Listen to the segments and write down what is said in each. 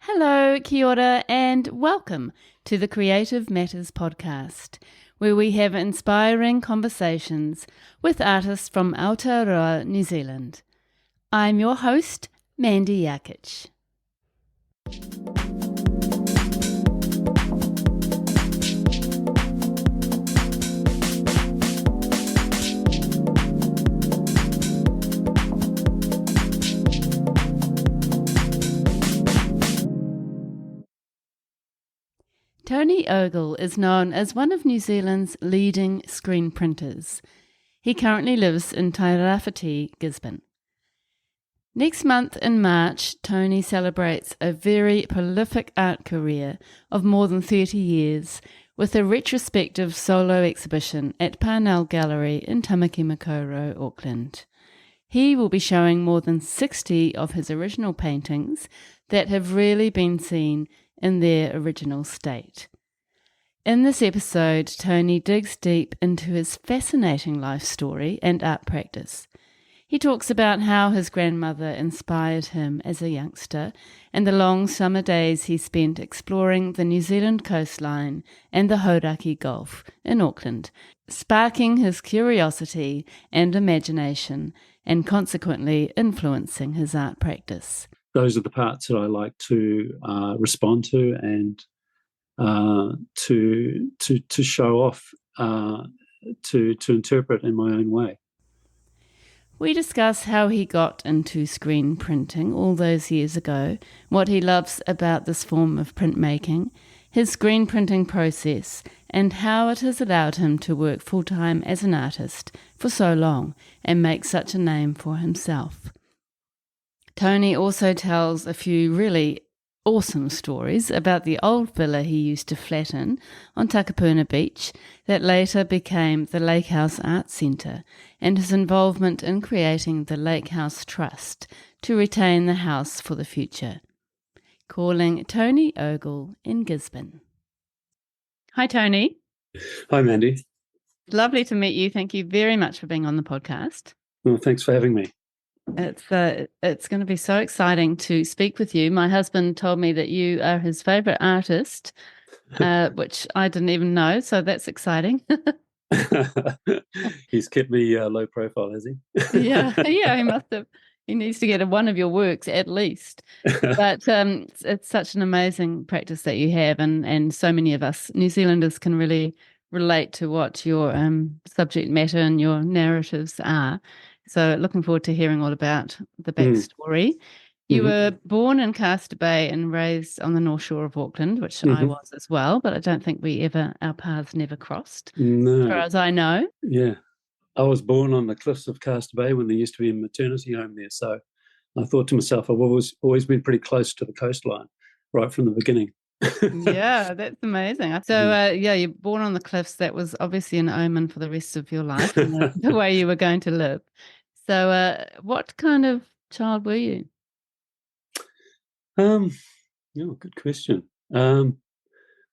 Hello, kia ora, and welcome to the Creative Matters podcast, where we have inspiring conversations with artists from Aotearoa, New Zealand. I'm your host, Mandy Jakic. Tony Ogle is known as one of New Zealand's leading screen printers. He currently lives in Tairāwhiti, Gisborne. Next month in March, Tony celebrates a very prolific art career of more than 30 years with a retrospective solo exhibition at Parnell Gallery in Tamaki Makaurau Auckland. He will be showing more than 60 of his original paintings that have rarely been seen in their original state. In this episode, Tony digs deep into his fascinating life story and art practice. He talks about how his grandmother inspired him as a youngster and the long summer days he spent exploring the New Zealand coastline and the Hauraki Gulf in Auckland, sparking his curiosity and imagination and consequently influencing his art practice. Those are the parts that I like to respond to and to show off, to interpret in my own way. We discuss how he got into screen printing all those years ago, what he loves about this form of printmaking, his screen printing process, and how it has allowed him to work full-time as an artist for so long and make such a name for himself. Tony also tells a few really awesome stories about the old villa he used to flatten on Takapuna Beach that later became the Lake House Art Centre, and his involvement in creating the Lake House Trust to retain the house for the future. Calling Tony Ogle in Gisborne. Hi, Tony. Hi, Mandy. Lovely to meet you. Thank you very much for being on the podcast. Well, thanks for having me. It's going to be so exciting to speak with you. My husband told me that you are his favourite artist, which I didn't even know, so that's exciting. He's kept me low profile, has he? yeah, he must have. He needs to get one of your works at least. But it's such an amazing practice that you have, and so many of us New Zealanders can really relate to what your subject matter and your narratives are. So looking forward to hearing all about the backstory. You were born in Casta Bay and raised on the North Shore of Auckland, which I was as well, but I don't think our paths never crossed, as far as I know. Yeah. I was born on the cliffs of Casta Bay when there used to be a maternity home there. So I thought to myself, I've always been pretty close to the coastline right from the beginning. Yeah, that's amazing. So, you're born on the cliffs. That was obviously an omen for the rest of your life and the way you were going to live. So, what kind of child were you? Good question. I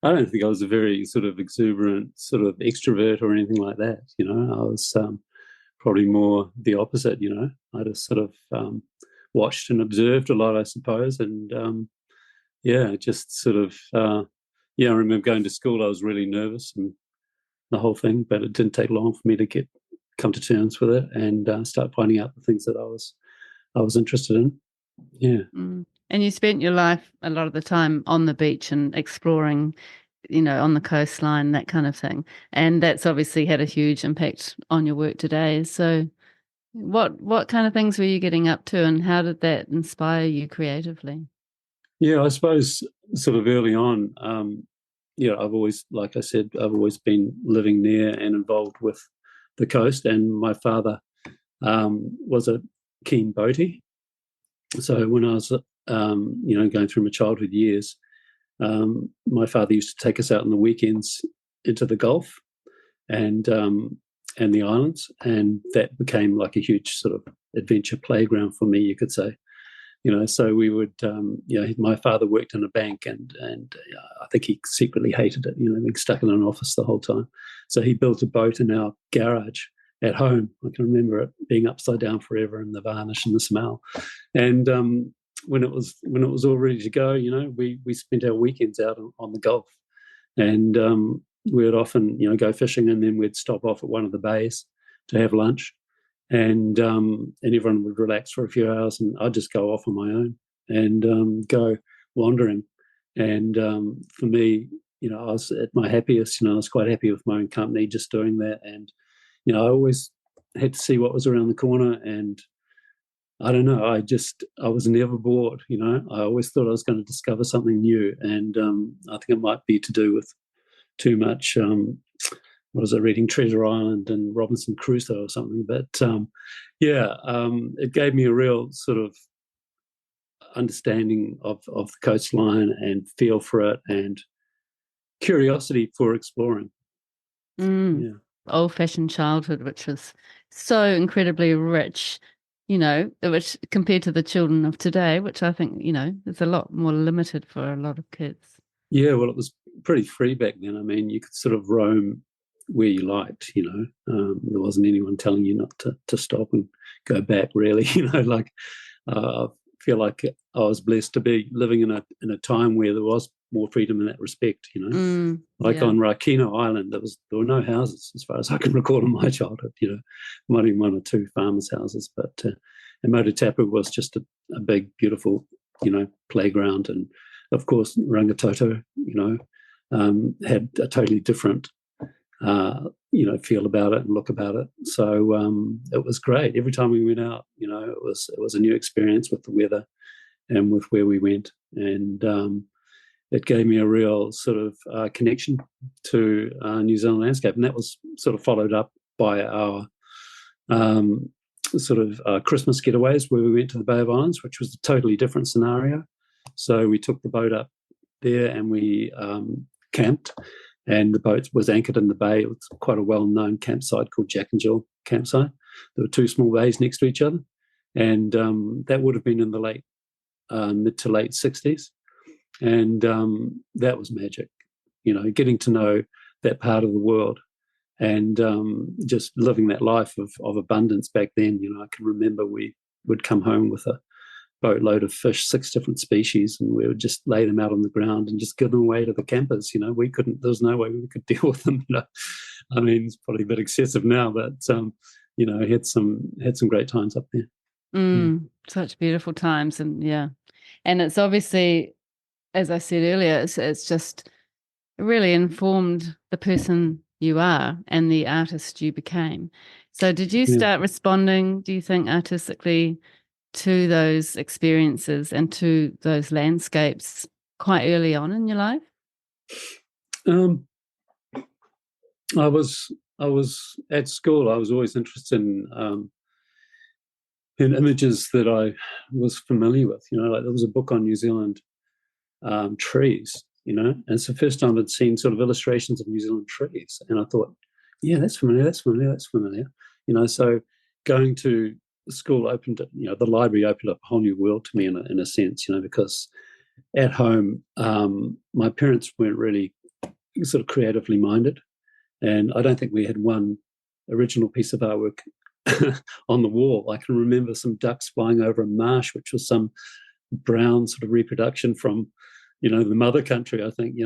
don't think I was a very sort of exuberant sort of extrovert or anything like that. I was probably more the opposite. I just sort of watched and observed a lot, I suppose, and just sort of I remember going to school. I was really nervous and the whole thing, but it didn't take long for me to come to terms with it and start finding out the things that I was interested in. Yeah. And you spent your life a lot of the time on the beach and exploring, on the coastline, that kind of thing. And that's obviously had a huge impact on your work today. So what kind of things were you getting up to, and how did that inspire you creatively? Yeah, I suppose sort of early on, I've always, like I said, I've always been living near and involved with the coast, and my father was a keen boatie. So when I was, going through my childhood years, my father used to take us out on the weekends into the Gulf and the islands, and that became like a huge sort of adventure playground for me, you could say. So we would, my father worked in a bank, and I think he secretly hated it, being stuck in an office the whole time. So he built a boat in our garage at home. I can remember it being upside down forever, and the varnish and the smell. And when it was all ready to go, we spent our weekends out on the Gulf, and we'd often go fishing, and then we'd stop off at one of the bays to have lunch, and everyone would relax for a few hours, and I'd just go off on my own and go wandering. And for me, I was at my happiest. I was quite happy with my own company, just doing that. And I always had to see what was around the corner, and I don't know. I was never bored. I always thought I was going to discover something new, and I think it might be to do with too much. What was I reading? Treasure Island and Robinson Crusoe or something. But it gave me a real sort of understanding of the coastline and feel for it and curiosity for exploring. Yeah. Old-fashioned childhood, which was so incredibly rich, which compared to the children of today, which I think, is a lot more limited for a lot of kids. Yeah, well, it was pretty free back then. I mean, you could sort of roam where you liked, there wasn't anyone telling you not to stop and go back, really. I feel like I was blessed to be living in a time where there was more freedom in that respect, on Rakino Island, there were no houses as far as I can recall in my childhood, might be one or two farmers' houses, but and Motutapu was just a big, beautiful, playground. And of course, Rangitoto, had a totally different feel about it and look about it. So it was great. Every time we went out, it was a new experience with the weather and with where we went. And it gave me a real sort of connection to New Zealand landscape. And that was sort of followed up by our Christmas getaways where we went to the Bay of Islands, which was a totally different scenario. So we took the boat up there and we camped. And the boat was anchored in the bay. It was quite a well-known campsite called Jack and Jill campsite. There were two small bays next to each other. And that would have been in the mid to late 60s. And that was magic, getting to know that part of the world and just living that life of abundance back then. I can remember we would come home with a boatload of fish, 6 different species, and we would just lay them out on the ground and just give them away to the campers. There was no way we could deal with them. I mean, it's probably a bit excessive now, but had some great times up there. Such beautiful times, and it's obviously, as I said earlier, it's just really informed the person you are and the artist you became. So did you start responding, do you think, artistically to those experiences and to those landscapes quite early on in your life? I was at school. I was always interested in images that I was familiar with. Like there was a book on New Zealand trees. And it's the first time I'd seen sort of illustrations of New Zealand trees, and I thought, yeah, that's familiar. So going to school opened, the library opened up a whole new world to me in a sense, because at home, my parents weren't really sort of creatively minded, and I don't think we had one original piece of artwork on the wall. I can remember some ducks flying over a marsh, which was some brown sort of reproduction from, the mother country, I think,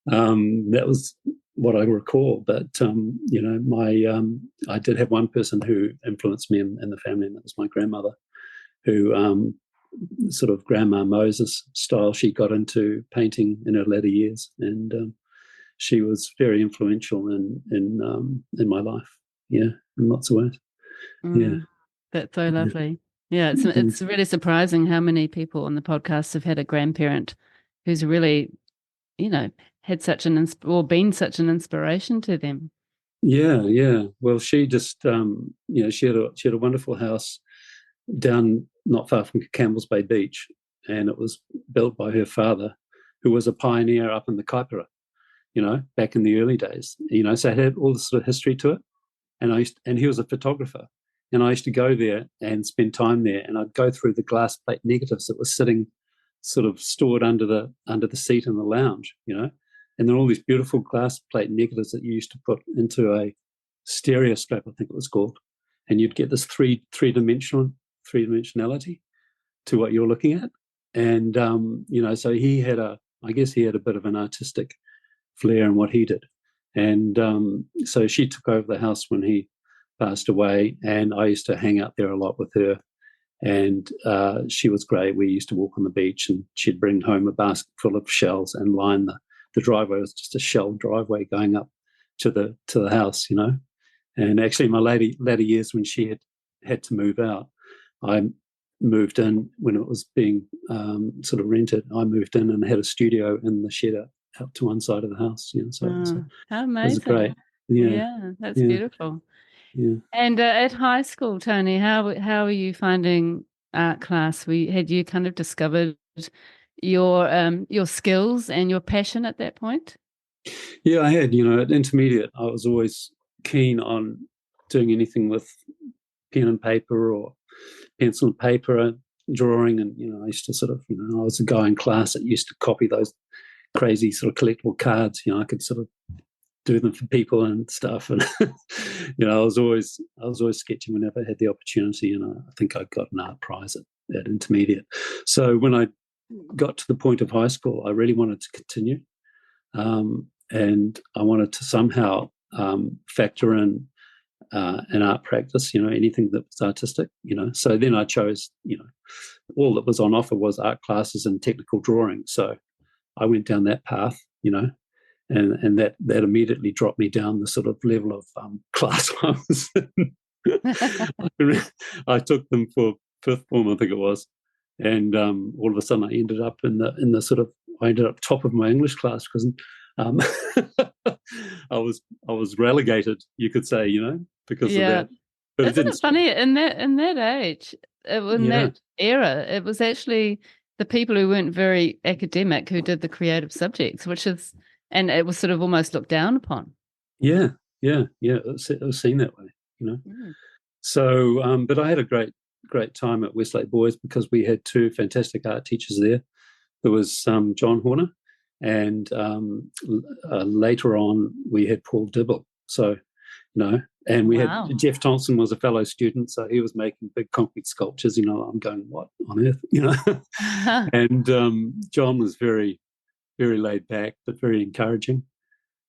that was what I recall. But, I did have one person who influenced me in the family, and that was my grandmother, who sort of Grandma Moses style. She got into painting in her later years, and she was very influential in my life, in lots of ways. That's so lovely. It's really surprising how many people on the podcast have had a grandparent who's really, had such been such an inspiration to them. Yeah. Well, she just, she had a wonderful house down not far from Campbell's Bay Beach, and it was built by her father, who was a pioneer up in the Kaipara, back in the early days. So it had all this sort of history to it, and he was a photographer, and I used to go there and spend time there, and I'd go through the glass plate negatives that were sitting sort of stored under the seat in the lounge, and there are all these beautiful glass plate negatives that you used to put into a stereoscope, I think it was called, and you'd get this three dimensionality to what you're looking at. And so I guess he had a bit of an artistic flair in what he did. And so she took over the house when he passed away, and I used to hang out there a lot with her. And she was great. We used to walk on the beach, and she'd bring home a basket full of shells and line the driveway. It was just a shell driveway going up to the house, And actually, in my later years, when she had to move out, I moved in when it was being sort of rented. I moved in and had a studio in the shed out to one side of the house. So how amazing! It was great. Yeah, that's beautiful. Yeah. And at high school, Tony, how are you finding art class? Had you kind of discovered your skills and your passion at that point? Yeah, I had. At intermediate, I was always keen on doing anything with pen and paper or pencil and paper, drawing, and I used to sort of, I was a guy in class that used to copy those crazy sort of collectible cards. I could sort of do them for people and stuff, and I was always sketching whenever I had the opportunity, and I think I got an art prize at intermediate. So when I got to the point of high school, I really wanted to continue, and I wanted to somehow factor in an art practice, anything that was artistic, So then I chose, all that was on offer was art classes and technical drawing. So I went down that path, and that immediately dropped me down the sort of level of class I was in. I took them for fifth form, I think it was, and all of a sudden I ended up I ended up top of my English class because I was relegated, you could say, because of that. But isn't it funny in that age, in that era, it was actually the people who weren't very academic who did the creative subjects, and it was sort of almost looked down upon. Yeah. It was seen that way, So, but I had a great time at Westlake Boys because we had two fantastic art teachers there. There was John Horner, and later on we had Paul Dibble. So, and we had Jeff Thompson was a fellow student, so he was making big concrete sculptures. I'm going, what on earth, And John was very, very laid back, but very encouraging.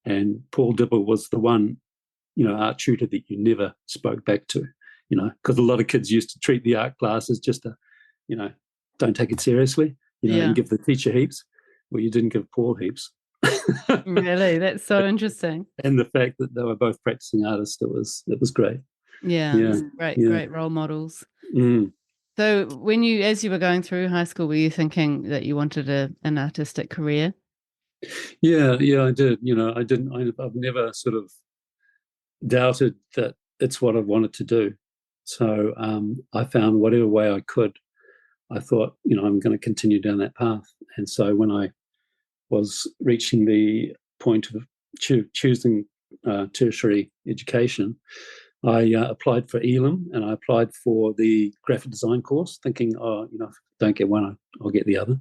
And Paul Dibble was the one, art tutor that you never spoke back to, because a lot of kids used to treat the art classes just to, don't take it seriously, and give the teacher heaps. Well, you didn't give Paul heaps. Really? That's so interesting. And the fact that they were both practicing artists, it was great. Yeah. Great role models. Mm. So as you were going through high school, were you thinking that you wanted an artistic career? Yeah, I did. I've never sort of doubted that it's what I wanted to do. So I found whatever way I could. I thought, I'm going to continue down that path. And so when I was reaching the point of choosing tertiary education, I applied for Elam, and I applied for the graphic design course, thinking, if I don't get one, I'll get the other.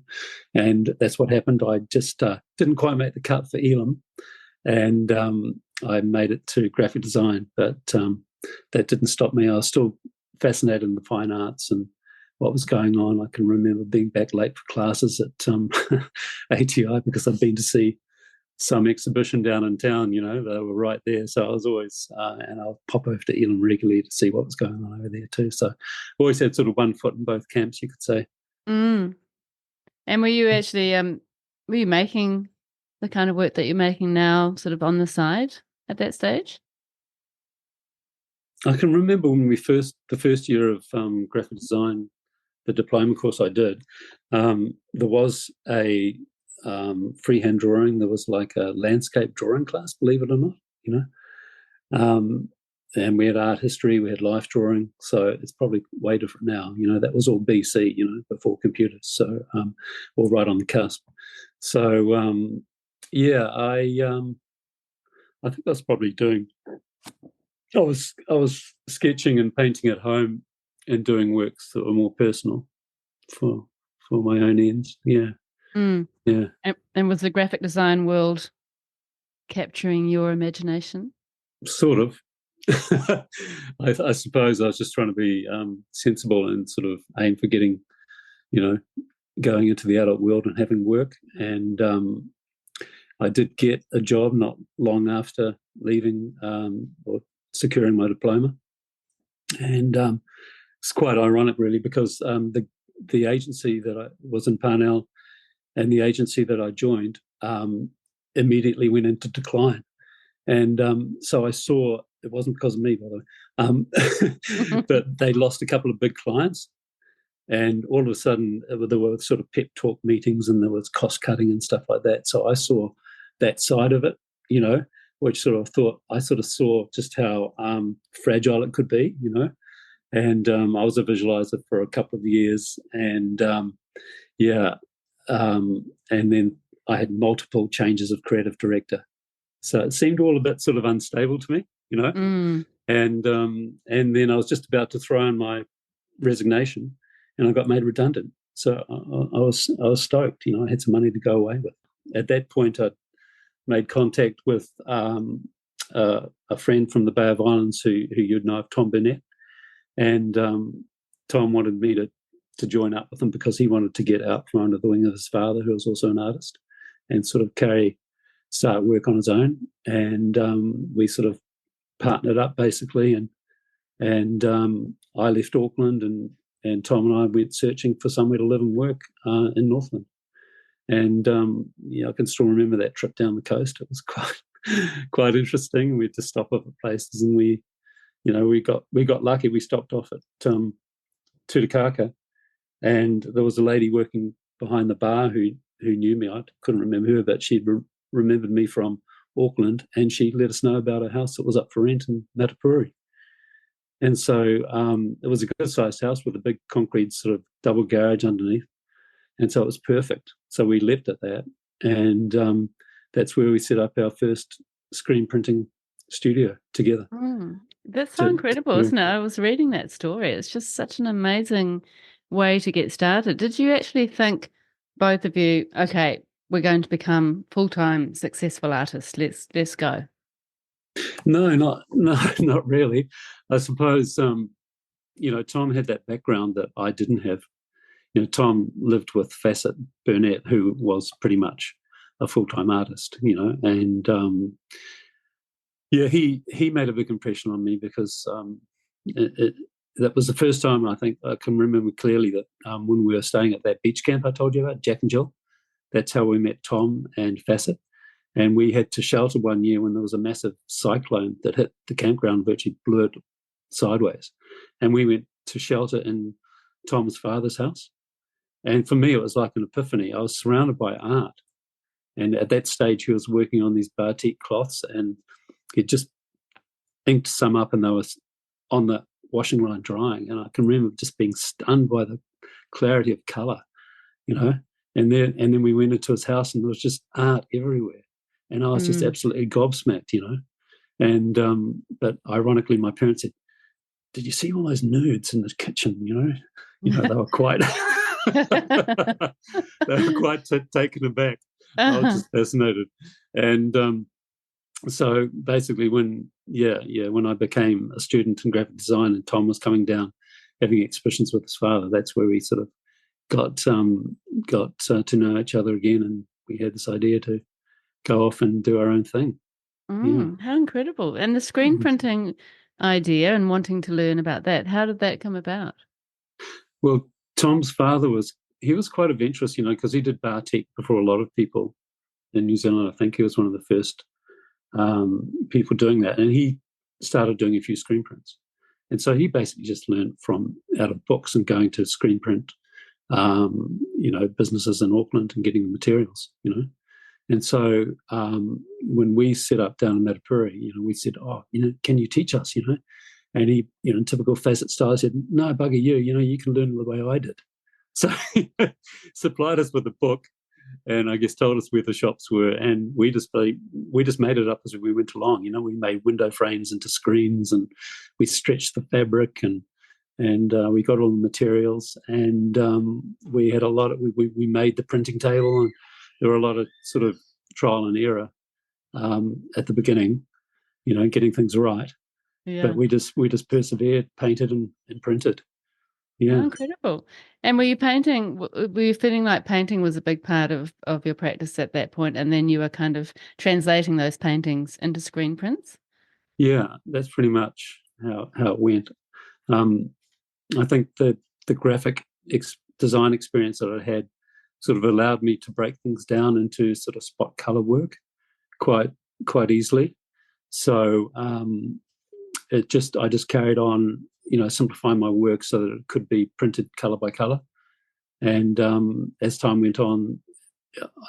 And that's what happened. I just didn't quite make the cut for Elam, and I made it to graphic design. But that didn't stop me. I was still fascinated in the fine arts and what was going on. I can remember being back late for classes at ATI because I'd been to see some exhibition down in town, they were right there. So I was always, and I'll pop over to Elam regularly to see what was going on over there too. So always had sort of one foot in both camps, you could say. Mm. And were you actually, were you making the kind of work that you're making now sort of on the side at that stage? I can remember when the first year of graphic design, the diploma course I did, there was a freehand drawing. There was like a landscape drawing class, believe it or not, and we had art history, we had life drawing. So it's probably way different now. That was all BC, before computers. So all right on the cusp. So I think I was probably I was sketching and painting at home and doing works that were more personal for my own ends. Yeah. Mm. Yeah. And was the graphic design world capturing your imagination? Sort of. I suppose I was just trying to be sensible and sort of aim for getting, going into the adult world and having work. And I did get a job not long after leaving or securing my diploma. And it's quite ironic, really, because the agency that I was in Parnell and the agency that I joined immediately went into decline. And so I saw, it wasn't because of me, by the way, but they lost a couple of big clients. And all of a sudden, there were sort of pep talk meetings and there was cost cutting and stuff like that. So I saw that side of it, which I sort of saw just how fragile it could be, And I was a visualizer for a couple of years. And and then I had multiple changes of creative director. So it seemed all a bit sort of unstable to me, Mm. And then I was just about to throw in my resignation, and I got made redundant. So I was stoked, I had some money to go away with. At that point, I made contact with a friend from the Bay of Islands who you'd know of, Tom Burnett, and Tom wanted me to join up with him because he wanted to get out from under the wing of his father, who was also an artist, and sort of start work on his own. And we sort of partnered up basically, and I left Auckland, and Tom and I went searching for somewhere to live and work in Northland. And I can still remember that trip down the coast. It was quite interesting. We had to stop off at places, and we got lucky. We stopped off at Tutakaka, and there was a lady working behind the bar who knew me. I couldn't remember her, but she'd remembered me from Auckland, and she let us know about a house that was up for rent in Matapuri. And so it was a good-sized house with a big concrete sort of double garage underneath, and so it was perfect. So we left at that, and that's where we set up our first screen printing studio together. That's so incredible, isn't it? I was reading that story. It's just such an amazing way to get started. Did you actually think, both of you, okay, we're going to become full-time successful artists, let's go? No, not really. I suppose Tom had that background that I didn't have. Tom lived with Facet Burnett, who was pretty much a full-time artist, and he made a big impression on me because that was the first time I think I can remember clearly that when we were staying at that beach camp I told you about, Jack and Jill, that's how we met Tom and Facet. And we had to shelter one year when there was a massive cyclone that hit the campground, virtually blew it sideways. And we went to shelter in Tom's father's house. And for me, it was like an epiphany. I was surrounded by art. And at that stage, he was working on these batik cloths, and he'd just inked some up, and they were on the washing line drying. And I can remember just being stunned by the clarity of colour, And then we went into his house, and there was just art everywhere. And I was just absolutely gobsmacked, And but ironically, my parents said, "Did you see all those nudes in the kitchen?" They were quite taken aback. I was just fascinated. And so basically, when I became a student in graphic design, and Tom was coming down having exhibitions with his father, that's where we sort of got to know each other again, and we had this idea to go off and do our own thing. How incredible. And the screen printing idea and wanting to learn about that, how did that come about? Well, Tom's father was quite adventurous, because he did batik before a lot of people in New Zealand. I think he was one of the first people doing that, and he started doing a few screen prints. And so he basically just learned out of books and going to screen print, businesses in Auckland and getting the materials, And so when we set up down in Matapuri, we said, can you teach us, And he, in typical Facet style, said, "No, bugger you, you can learn the way I did." So he supplied us with a book, and I guess told us where the shops were, and we just made it up as we went along. We made window frames into screens, and we stretched the fabric, and we got all the materials, and we had a lot of we made the printing table, and there were a lot of sort of trial and error at the beginning, getting things right. Yeah. But we just persevered, painted and printed. Oh, Yeah. incredible. And were you painting, were you feeling like painting was a big part of your practice at that point, and then you were kind of translating those paintings into screen prints? Yeah, that's pretty much how it went. Um, I think the graphic design experience that I had sort of allowed me to break things down into sort of spot color work quite easily. So I just carried on, simplifying my work so that it could be printed color by color. And as time went on,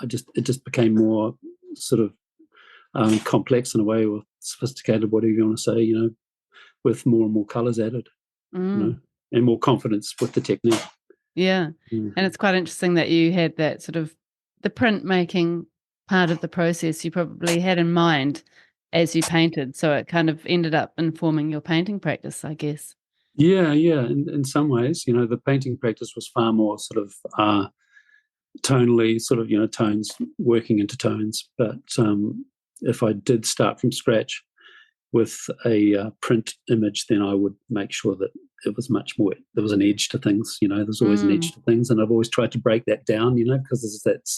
it just became more sort of complex in a way, or sophisticated, whatever you want to say, with more and more colors added, Mm. and more confidence with the technique. Yeah. Mm. And it's quite interesting that you had that sort of the printmaking part of the process you probably had in mind as you painted. So it kind of ended up informing your painting practice, I guess. Yeah, yeah. In some ways, the painting practice was far more sort of tonally, sort of, tones working into tones. But if I did start from scratch with a print image, then I would make sure that it was much more, there was an edge to things, there's always an Mm. edge to things. And I've always tried to break that down, because there's that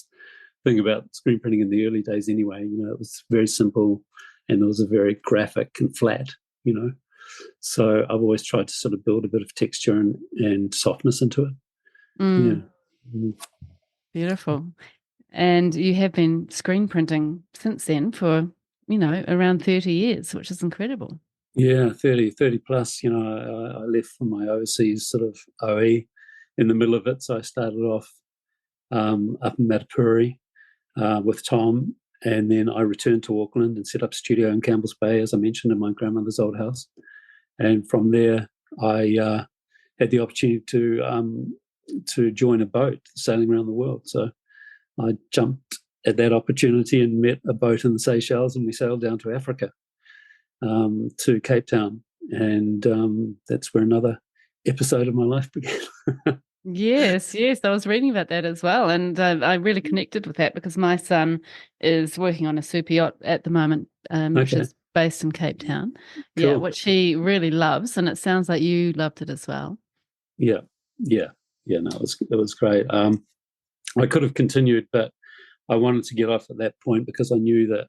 thing about screen printing in the early days anyway, it was very simple and it was a very graphic and flat, So I've always tried to sort of build a bit of texture and softness into it. Yeah. Mm. Mm. Beautiful. And you have been screen printing since then for, around 30 years, which is incredible. Yeah, 30 plus. I left for my overseas sort of OE in the middle of it. So I started off up in Matapuri with Tom. And then I returned to Auckland and set up a studio in Campbell's Bay, as I mentioned, in my grandmother's old house. And from there, I had the opportunity to join a boat sailing around the world. So I jumped at that opportunity and met a boat in the Seychelles, and we sailed down to Africa, to Cape Town, and that's where another episode of my life began. Yes, yes, I was reading about that as well, and I really connected with that because my son is working on a super yacht at the moment, which Okay, is based in Cape Town. Yeah, cool. which he really loves, and it sounds like you loved it as well. Yeah, yeah, yeah. No, it was great. I could have continued, but I wanted to get off at that point because I knew that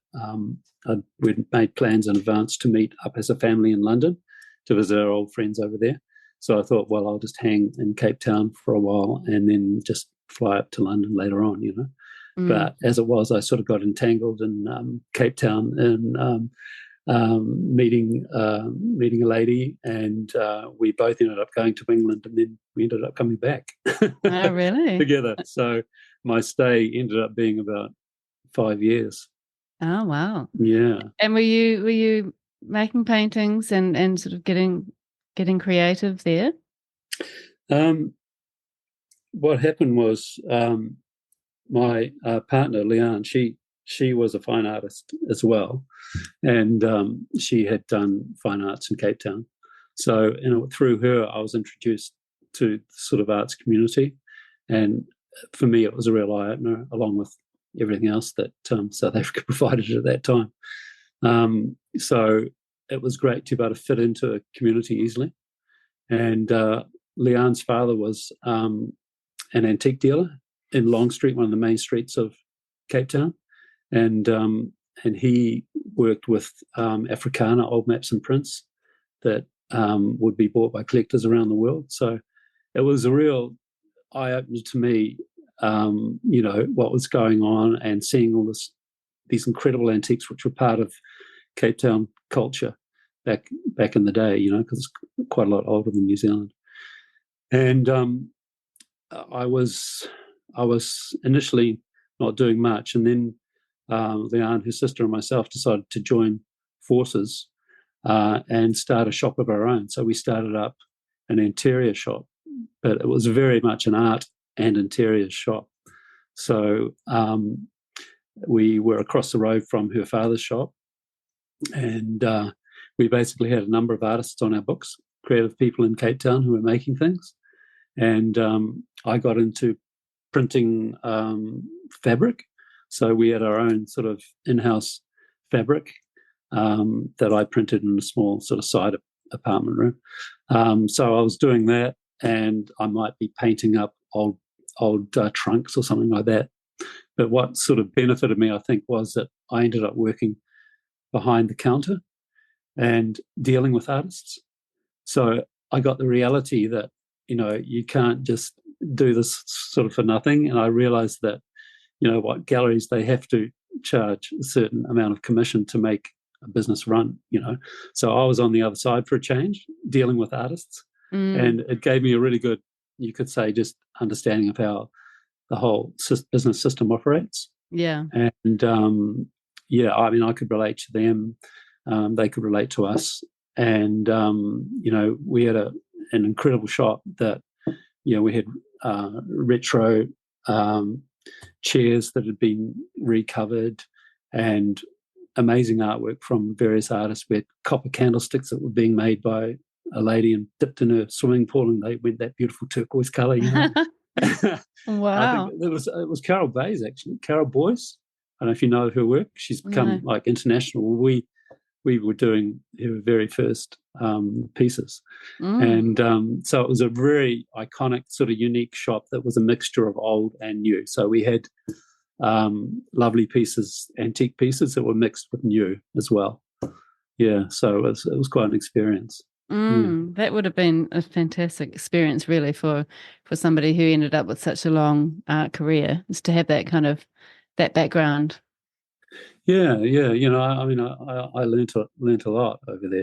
we'd made plans in advance to meet up as a family in London to visit our old friends over there. So I thought, well, I'll just hang in Cape Town for a while and then just fly up to London later on. Mm. But as it was, I sort of got entangled in Cape Town and meeting a lady, and we both ended up going to England, and then we ended up coming back Oh, really? together. So my stay ended up being about 5 years. Oh, wow. Yeah. And were you making paintings and sort of getting creative there? Um, what happened was my partner Leanne, she was a fine artist as well, and she had done fine arts in Cape Town. So through her, I was introduced to the sort of arts community, and for me, it was a real eye opener, along with everything else that South Africa provided at that time. So it was great to be able to fit into a community easily. And Leanne's father was an antique dealer in Long Street, one of the main streets of Cape Town, and he worked with Africana old maps and prints that would be bought by collectors around the world. So it was a real eye opener to me, what was going on and seeing all these incredible antiques which were part of Cape Town culture back in the day, because it's quite a lot older than New Zealand. And I was initially not doing much, and then Leanne, her sister, and myself decided to join forces and start a shop of our own. So we started up an interior shop, but it was very much an art and interior shop. So we were across the road from her father's shop, and we basically had a number of artists on our books, creative people in Cape Town who were making things. And I got into printing fabric. So we had our own sort of in-house fabric that I printed in a small sort of side apartment room. So I was doing that, and I might be painting up old trunks or something like that. But what sort of benefited me, I think, was that I ended up working behind the counter and dealing with artists. So I got the reality that, you can't just do this sort of for nothing. And I realized that, galleries, they have to charge a certain amount of commission to make a business run, So I was on the other side for a change, dealing with artists. And it gave me a really good, you could say, just understanding of how the whole business system operates. Yeah. And I could relate to them. They could relate to us. And, we had an incredible shop that, we had retro chairs that had been recovered and amazing artwork from various artists. We had copper candlesticks that were being made by a lady and dipped in her swimming pool, and they went that beautiful turquoise colour, Wow. I think it was Carol Boyce, actually. Carol Boyce. I don't know if you know her work. She's become like international. We were doing her very first pieces. And so it was a very iconic, sort of unique shop that was a mixture of old and new. So we had lovely pieces, antique pieces that were mixed with new as well. Yeah, so it was quite an experience. That would have been a fantastic experience, really, for somebody who ended up with such a long career, is to have that kind of that background. Yeah. I learnt a lot over there,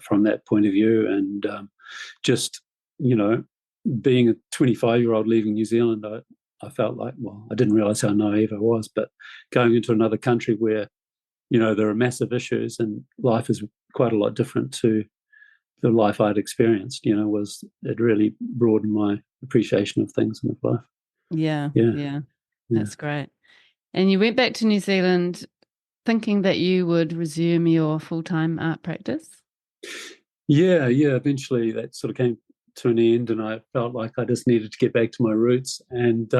from that point of view, and just being a 25-year-old leaving New Zealand, I felt like, well, I didn't realise how naive I was, but going into another country where there are massive issues and life is quite a lot different to the life I'd experienced, it really broadened my appreciation of things in life. Yeah. Yeah. That's great. And you went back to New Zealand thinking that you would resume your full-time art practice? Yeah. Eventually that sort of came to an end, and I felt like I just needed to get back to my roots. And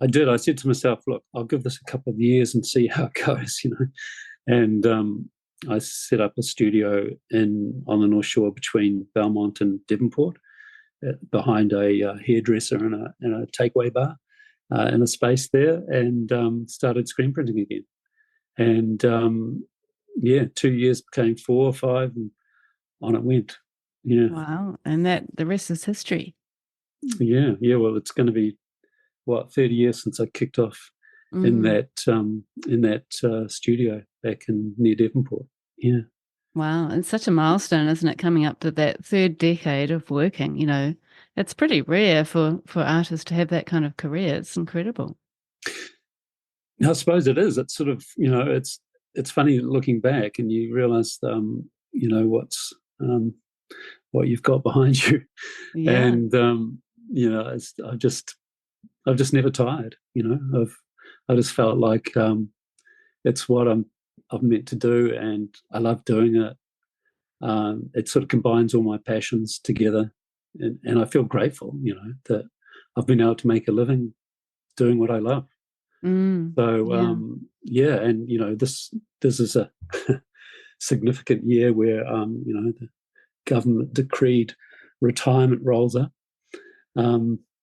I did. I said to myself, look, I'll give this a couple of years and see how it goes, And I set up a studio on the North Shore between Belmont and Devonport, behind a hairdresser and a takeaway bar, in a space there, and started screen printing again. And 2 years became 4 or 5, and on it went. Yeah. Wow. And the rest is history. Yeah. Well, it's going to be 30 years since I kicked off in that studio back near Devonport. Yeah. Wow, it's such a milestone, isn't it? Coming up to that third decade of working, it's pretty rare for artists to have that kind of career. It's incredible. I suppose it is. It's sort of, it's funny looking back, and you realise, what's what you've got behind you, Yeah. and I've just never tired. I just felt like it's what I've meant to do, and I love doing it. It sort of combines all my passions together, and I feel grateful, that I've been able to make a living doing what I love. So and this is a significant year where the government decreed retirement rolls up.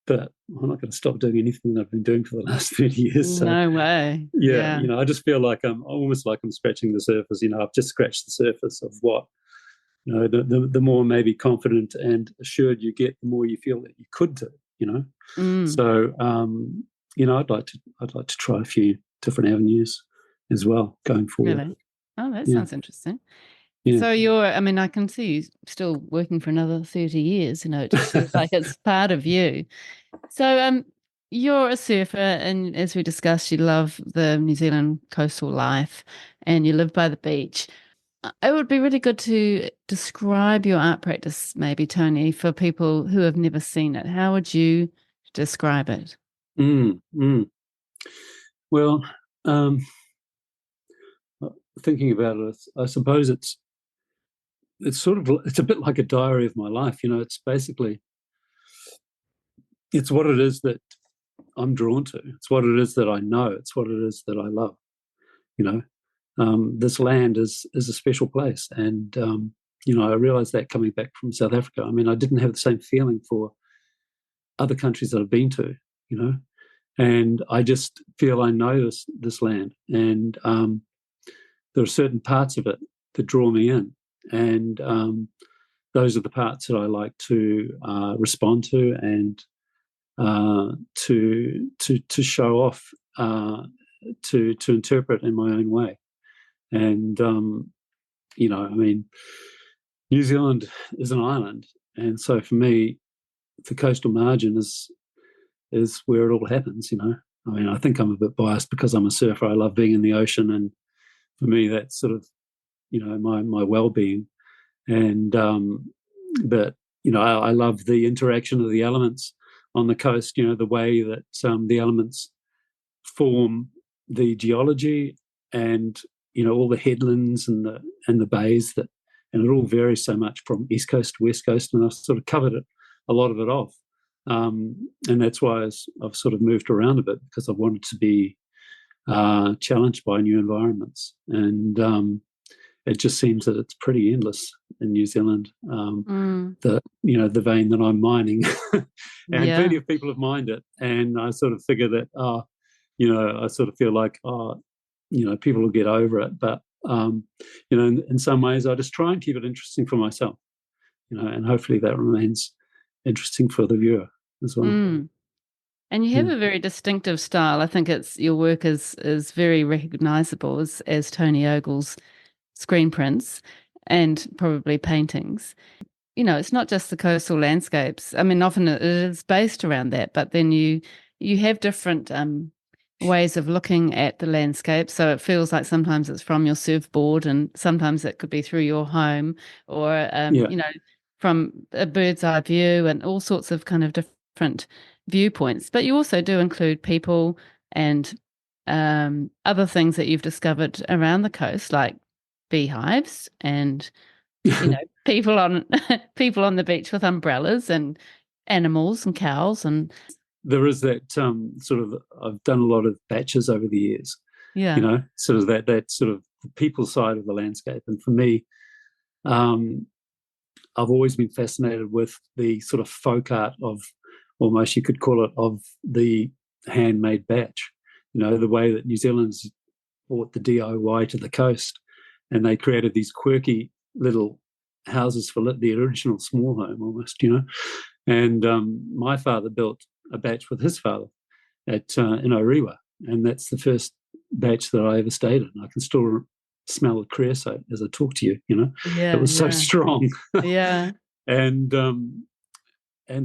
But I'm not going to stop doing anything that I've been doing for the last 30 years. So, no way. Yeah, I just feel like I'm almost like I'm scratching the surface. I've just scratched the surface of what, the more maybe confident and assured you get, the more you feel that you could do. So I'd like to try a few different avenues as well going forward. Really? Oh, that sounds interesting. Yeah. So I can see you still working for another 30 years, it just feels like it's part of you. So you're a surfer, and as we discussed, you love the New Zealand coastal life and you live by the beach. It would be really good to describe your art practice, maybe, Tony, for people who have never seen it. How would you describe it? Well, thinking about it, I suppose it's a bit like a diary of my life. It's basically, it's what it is that I'm drawn to. It's what it is that I know. It's what it is that I love. This land is a special place, and I realized that coming back from South Africa. I mean, I didn't have the same feeling for other countries that I've been to, and I just feel I know this land, and there are certain parts of it that draw me in, and those are the parts that I like to respond to and to show off, to interpret in my own way. And I mean, New Zealand is an island, and so for me, the coastal margin is where it all happens. I mean, I think I'm a bit biased because I'm a surfer. I love being in the ocean, and for me, that's sort of my well-being. And but I love the interaction of the elements on the coast. The way that the elements form the geology, and all the headlands and the bays and it all varies so much from east coast to west coast. And I've sort of covered a lot of it off, and that's why I've sort of moved around a bit, because I wanted to be challenged by new environments. And it just seems that it's pretty endless in New Zealand. The vein that I'm mining, and plenty of people have mined it, and I sort of figure that I sort of feel like people will get over it, but in some ways I just try and keep it interesting for myself, and hopefully that remains interesting for the viewer as well. And you have a very distinctive style. I think your work is very recognisable as Tony Ogle's screen prints and probably paintings. It's not just the coastal landscapes. I mean, often it is based around that, but then you have different ways of looking at the landscape. So it feels like sometimes it's from your surfboard, and sometimes it could be through your home, or from a bird's eye view, and all sorts of kind of different viewpoints. But you also do include people and other things that you've discovered around the coast, like beehives and people on the beach with umbrellas, and animals and cows. And there is that sort of, I've done a lot of batches over the years, sort of that sort of the people side of the landscape. And for me, I've always been fascinated with the sort of folk art of, almost you could call it, of the handmade batch. The way that New Zealand's brought the DIY to the coast, and they created these quirky little houses for the original small home almost, And my father built a batch with his father in Orewa, and that's the first batch that I ever stayed in. I can still smell the creosote as I talk to you. It was so strong. And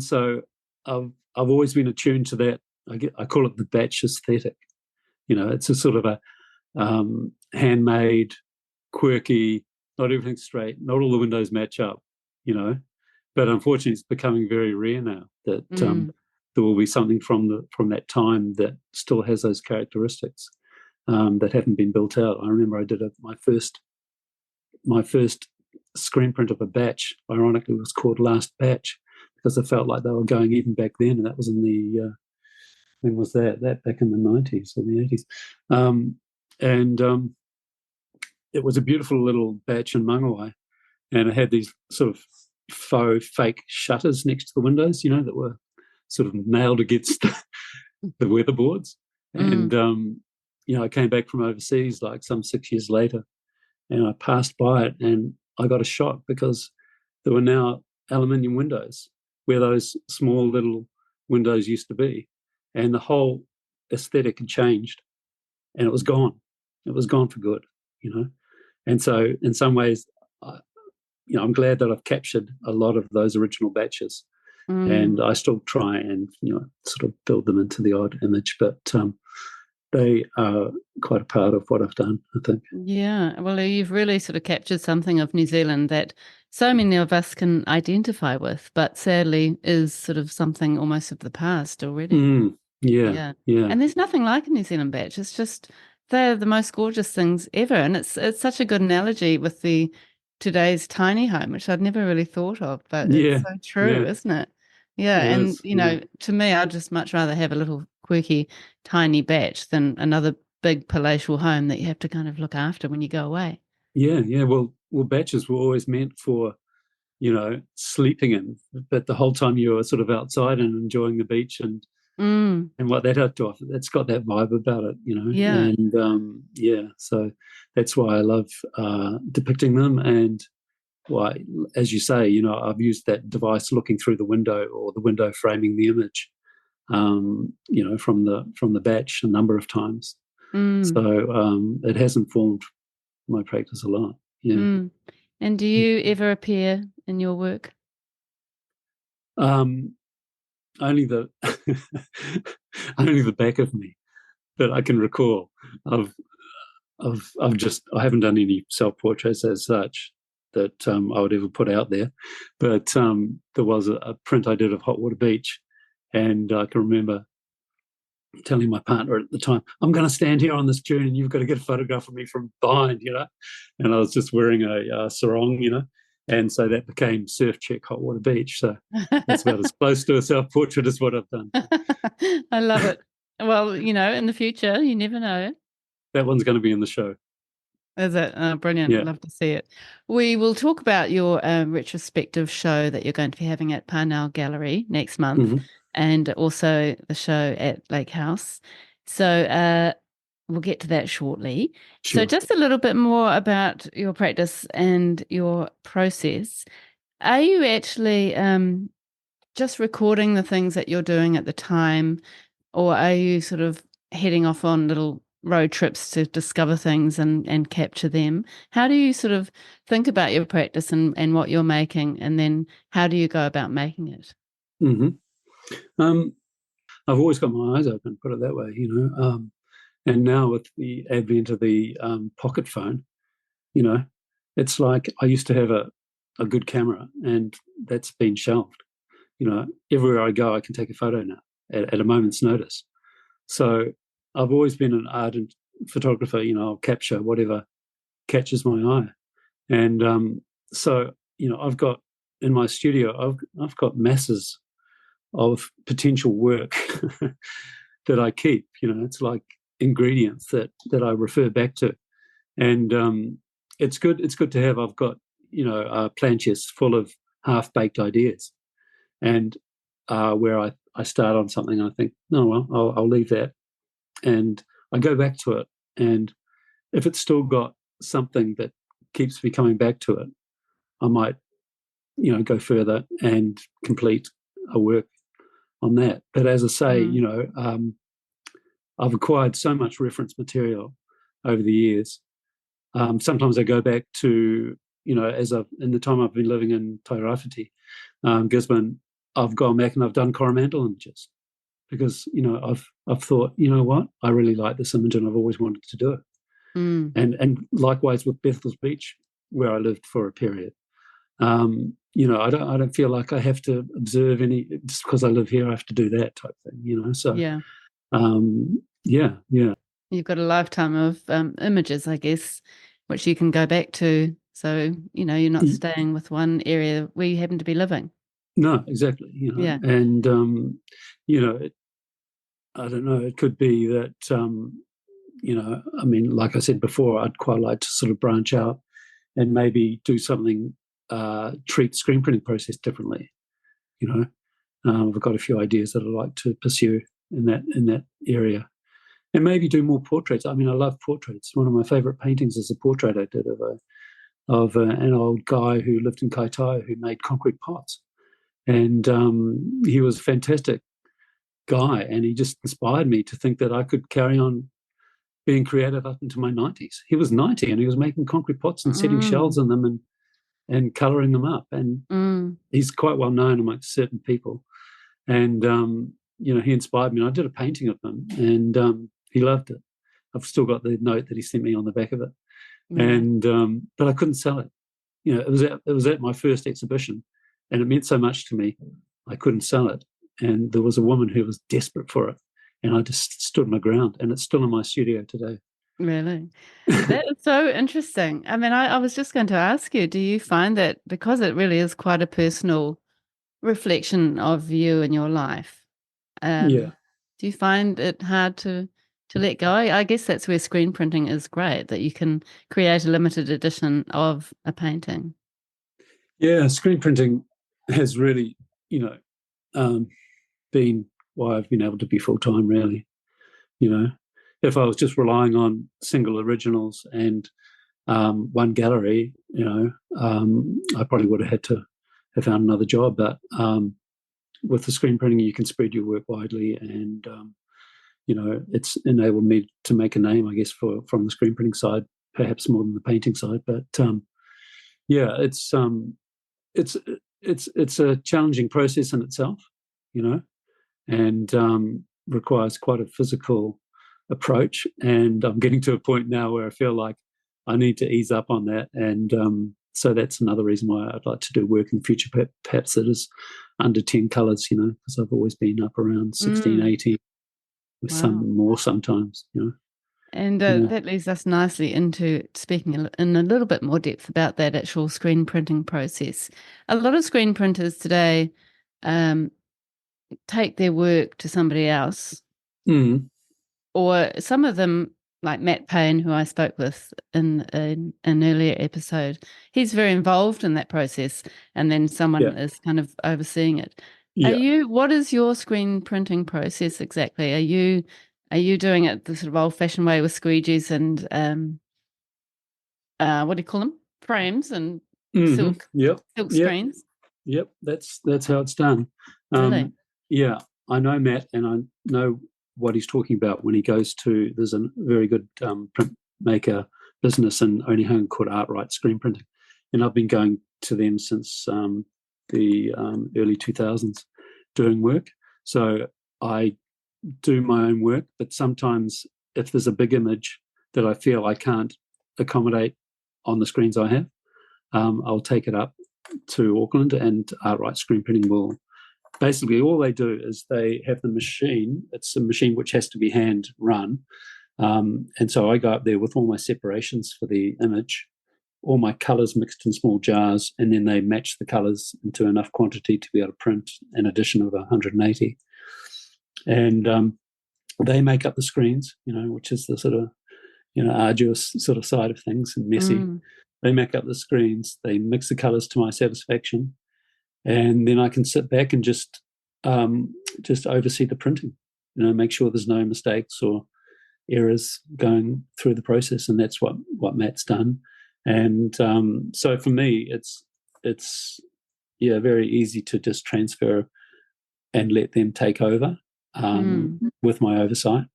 so I've always been attuned to that. I call it the batch aesthetic. It's a sort of a handmade, quirky, not everything straight, not all the windows match up, but unfortunately it's becoming very rare now that there will be something from that time that still has those characteristics that haven't been built out. I remember I did my first screen print of a batch. Ironically, it was called Last Batch, because I felt like they were going even back then, and that was in the when was that? That back in the 90s or the 80s, and it was a beautiful little batch in Mangawai, and it had these sort of fake shutters next to the windows, that were sort of nailed against the weatherboards. And I came back from overseas like some 6 years later, and I passed by it, and I got a shock, because there were now aluminium windows where those small little windows used to be, and the whole aesthetic had changed, and it was gone. It was gone for good, And so in some ways, I'm glad that I've captured a lot of those original batches, and I still try and sort of build them into the odd image, but they are quite a part of what I've done, I think. Yeah, well, you've really sort of captured something of New Zealand that so many of us can identify with, but sadly is sort of something almost of the past already. Yeah. And there's nothing like a New Zealand batch. It's just, they're the most gorgeous things ever. And it's such a good analogy with today's tiny home, which I'd never really thought of, but it's so true, isn't it? Yeah. It and, is, to me, I'd just much rather have a little quirky, tiny batch than another big palatial home that you have to kind of look after when you go away. Yeah. Well, batches were always meant for, sleeping in, but the whole time you were sort of outside and enjoying the beach and what that had to offer. That's got that vibe about it, Yeah. and so that's why I love depicting them. And why, as you say, I've used that device looking through the window, or the window framing the image, from the batch a number of times. So it has informed my practice a lot. Yeah. And do you ever appear in your work? Only the only the back of me that I can recall. I haven't done any self-portraits as such that I would ever put out there, but there was a print I did of Hot Water Beach, and I can remember telling my partner at the time, I'm going to stand here on this dune and you've got to get a photograph of me from behind, and I was just wearing a sarong, and so that became Surf Check Hot Water Beach. So that's about as close to a self-portrait as what I've done. I love it. Well, in the future, you never know. That one's going to be in the show. Is it? Brilliant. Yeah. I'd love to see it. We will talk about your retrospective show that you're going to be having at Parnell Gallery next month, and also the show at Lake House. So we'll get to that shortly. Sure. So just a little bit more about your practice and your process. Are you actually just recording the things that you're doing at the time, or are you sort of heading off on little road trips to discover things and capture them? How do you sort of think about your practice and what you're making, and then how do you go about making it? I've always got my eyes open, put it that way, and now with the advent of the pocket phone, it's like I used to have a good camera, and that's been shelved. Everywhere I go, I can take a photo now at a moment's notice. So I've always been an ardent photographer. I'll capture whatever catches my eye, and so I've got in my studio, I've got masses of potential work that I keep. It's like ingredients that I refer back to, and it's good. It's good to have. I've got planches full of half baked ideas, and where I start on something, I think, no, well, I'll leave that, and I go back to it, and if it's still got something that keeps me coming back to it, I might go further and complete a work on that. But as I say, I've acquired so much reference material over the years. Sometimes I go back to, in the time I've been living in Tairāwhiti, Gisborne, I've gone back and I've done Coromandel images because, I've thought, what, I really like this image and I've always wanted to do it. And likewise with Bethel's Beach, where I lived for a period. I don't feel like I have to observe any, just because I live here, I have to do that type thing, so yeah. You've got a lifetime of images, I guess, which you can go back to. So, you're not staying with one area where you happen to be living. No, exactly. Yeah. And, I don't know, it could be that, like I said before, I'd quite like to sort of branch out and maybe do something, treat the screen printing process differently. I've got a few ideas that I'd like to pursue in that area. And maybe do more portraits. I love portraits. One of my favourite paintings is a portrait I did of an old guy who lived in Kaitaia who made concrete pots. And he was a fantastic guy, and he just inspired me to think that I could carry on being creative up into my 90s. He was 90 and he was making concrete pots and setting shells in them and colouring them up. And he's quite well known amongst certain people. And, he inspired me. And I did a painting of him, and he loved it. I've still got the note that he sent me on the back of it. And but I couldn't sell it. It was at my first exhibition, and it meant so much to me. I couldn't sell it, and there was a woman who was desperate for it, and I just stood my ground, and it's still in my studio today. Really? That is so interesting. I was just going to ask you, do you find that, because it really is quite a personal reflection of you and your life, do you find it hard to to let go. I guess that's where screen printing is great, that you can create a limited edition of a painting. Yeah, screen printing has really, you know, been why I've been able to be full time. Really, you know, if I was just relying on single originals and one gallery, I probably would have had to have found another job. But with the screen printing, you can spread your work widely, and it's enabled me to make a name, I guess, from the screen printing side, perhaps more than the painting side. But yeah, it's it's a challenging process in itself, and requires quite a physical approach. And I'm getting to a point now where I feel like I need to ease up on that. And so that's another reason why I'd like to do work in the future, perhaps that is under 10 colours, because I've always been up around 16, 18, with some more sometimes, And that leads us nicely into speaking in a little bit more depth about that actual screen printing process. A lot of screen printers today take their work to somebody else, or some of them, like Matt Payne, who I spoke with in an earlier episode, he's very involved in that process, and then someone is kind of overseeing it. What is your screen printing process exactly? Are you doing it the sort of old-fashioned way with squeegees and what do you call them? Frames and silk screens? Yep, that's how it's done. Really? Yeah, I know Matt, and I know what he's talking about when he goes to. There's a very good printmaker business in Onehunga called Artright Screen Printing, and I've been going to them since the early 2000s doing work. So I do my own work, but sometimes if there's a big image that I feel I can't accommodate on the screens I have, I'll take it up to Auckland, and Artright Screen Printing will. Basically, all they do is they have the machine. It's a machine which has to be hand run. And so I go up there with all my separations for the image, all my colours mixed in small jars, and then they match the colours into enough quantity to be able to print an edition of 180. And they make up the screens, which is the sort of, arduous sort of side of things and messy. They make up the screens. They mix the colours to my satisfaction. And then I can sit back and just oversee the printing, make sure there's no mistakes or errors going through the process, and that's what Matt's done. And so for me, it's very easy to just transfer and let them take over with my oversight.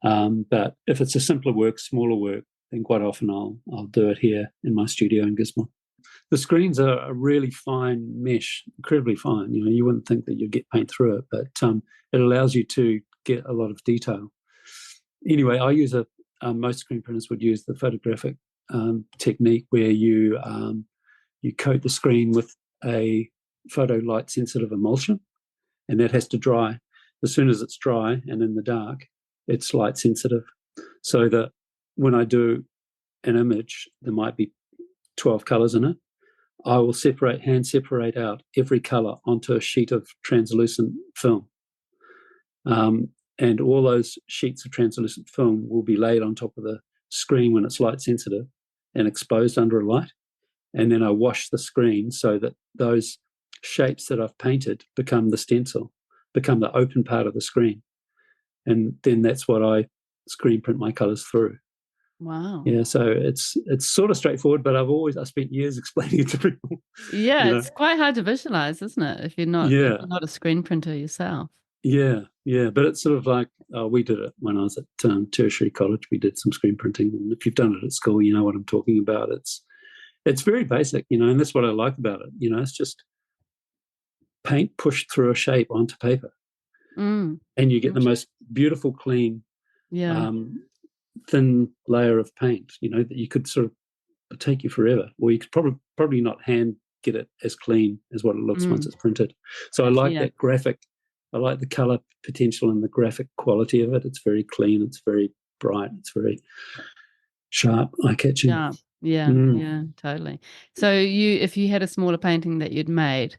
But if it's a simpler work, smaller work, then quite often I'll do it here in my studio in Gisborne. The screens are a really fine mesh, incredibly fine. You wouldn't think that you'd get paint through it, but it allows you to get a lot of detail. Anyway, I use most screen printers would use the photographic technique where you coat the screen with a photo light sensitive emulsion, and that has to dry. As soon as it's dry and in the dark, it's light sensitive, so that when I do an image, there might be 12 colours in it. I will hand separate out every colour onto a sheet of translucent film. And all those sheets of translucent film will be laid on top of the screen when it's light sensitive and exposed under a light. And then I wash the screen so that those shapes that I've painted become the stencil, become the open part of the screen. And then that's what I screen print my colours through. Wow. Yeah, so it's sort of straightforward, but I spent years explaining it to people. Yeah, it's quite hard to visualize, isn't it, if you're not a screen printer yourself? Yeah, but it's sort of like we did it when I was at tertiary college. We did some screen printing, and if you've done it at school, you know what I'm talking about. It's very basic, and that's what I like about it. It's just paint pushed through a shape onto paper, and you get the most beautiful, clean, thin layer of paint, that you could sort of take you forever, or you could probably not hand get it as clean as what it looks once it's printed. So I like that graphic. I like the colour potential and the graphic quality of it. It's very clean. It's very bright. It's very sharp, eye-catching. Sharp. Yeah, totally. So if you had a smaller painting that you'd made,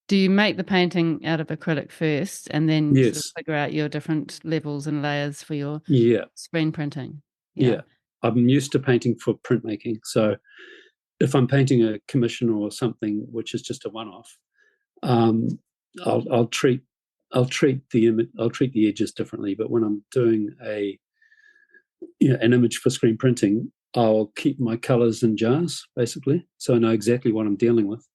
Do you make the painting out of acrylic first and then sort of Yes. figure out your different levels and layers for your Yeah. screen printing? Yeah. Yeah. I'm used to painting for printmaking. So if I'm painting a commission or something which is just a one-off, um, I'll treat the edges differently. But when I'm doing an image for screen printing, I'll keep my colors in jars, basically, so I know exactly what I'm dealing with.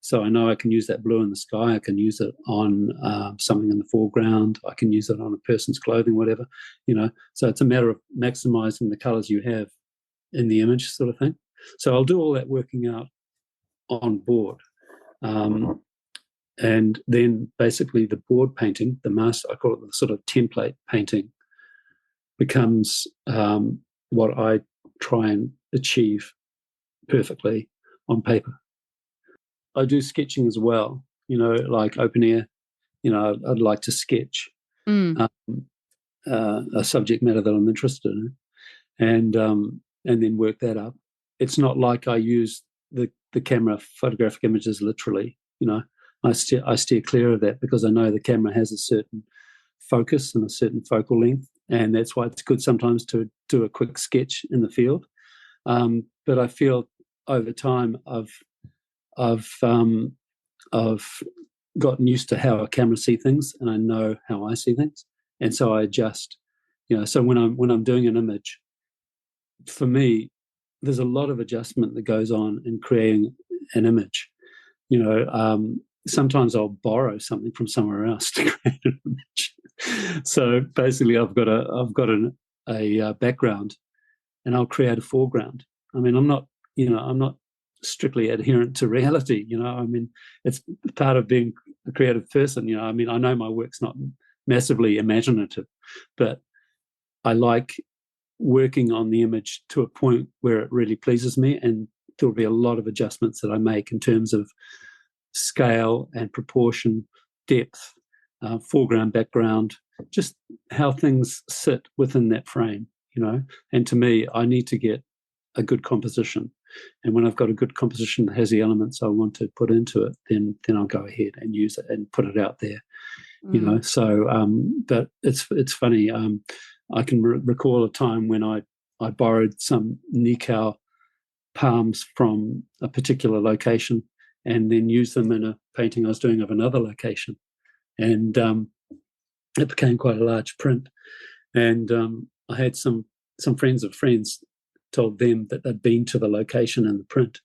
So I know I can use that blue in the sky. I can use it on something in the foreground. I can use it on a person's clothing, whatever, So it's a matter of maximizing the colors you have in the image, sort of thing. So I'll do all that working out on board. And then basically the board painting, the master, I call it the sort of template painting, becomes what I try and achieve perfectly on paper. I do sketching as well, like open air. I'd like to sketch a subject matter that I'm interested in, and then work that up. It's not like I use the camera photographic images literally. I steer clear of that because I know the camera has a certain focus and a certain focal length, and that's why it's good sometimes to do a quick sketch in the field. But I feel over time I've gotten used to how a camera see things, and I know how I see things, and so I adjust. So when I'm doing an image, for me, there's a lot of adjustment that goes on in creating an image. Sometimes I'll borrow something from somewhere else to create an image. So basically, I've got a background, and I'll create a foreground. I mean, I'm not strictly adherent to reality. It's part of being a creative person. I know my work's not massively imaginative, but I like working on the image to a point where it really pleases me, and there'll be a lot of adjustments that I make in terms of scale and proportion, depth, foreground, background, just how things sit within that frame, And to me, I need to get a good composition. And when I've got a good composition that has the elements I want to put into it, then I'll go ahead and use it and put it out there, So, but it's funny. I can recall a time when I borrowed some Nikau palms from a particular location and then used them in a painting I was doing of another location. And it became quite a large print. And I had some friends of friends told them that they'd been to the location in the print,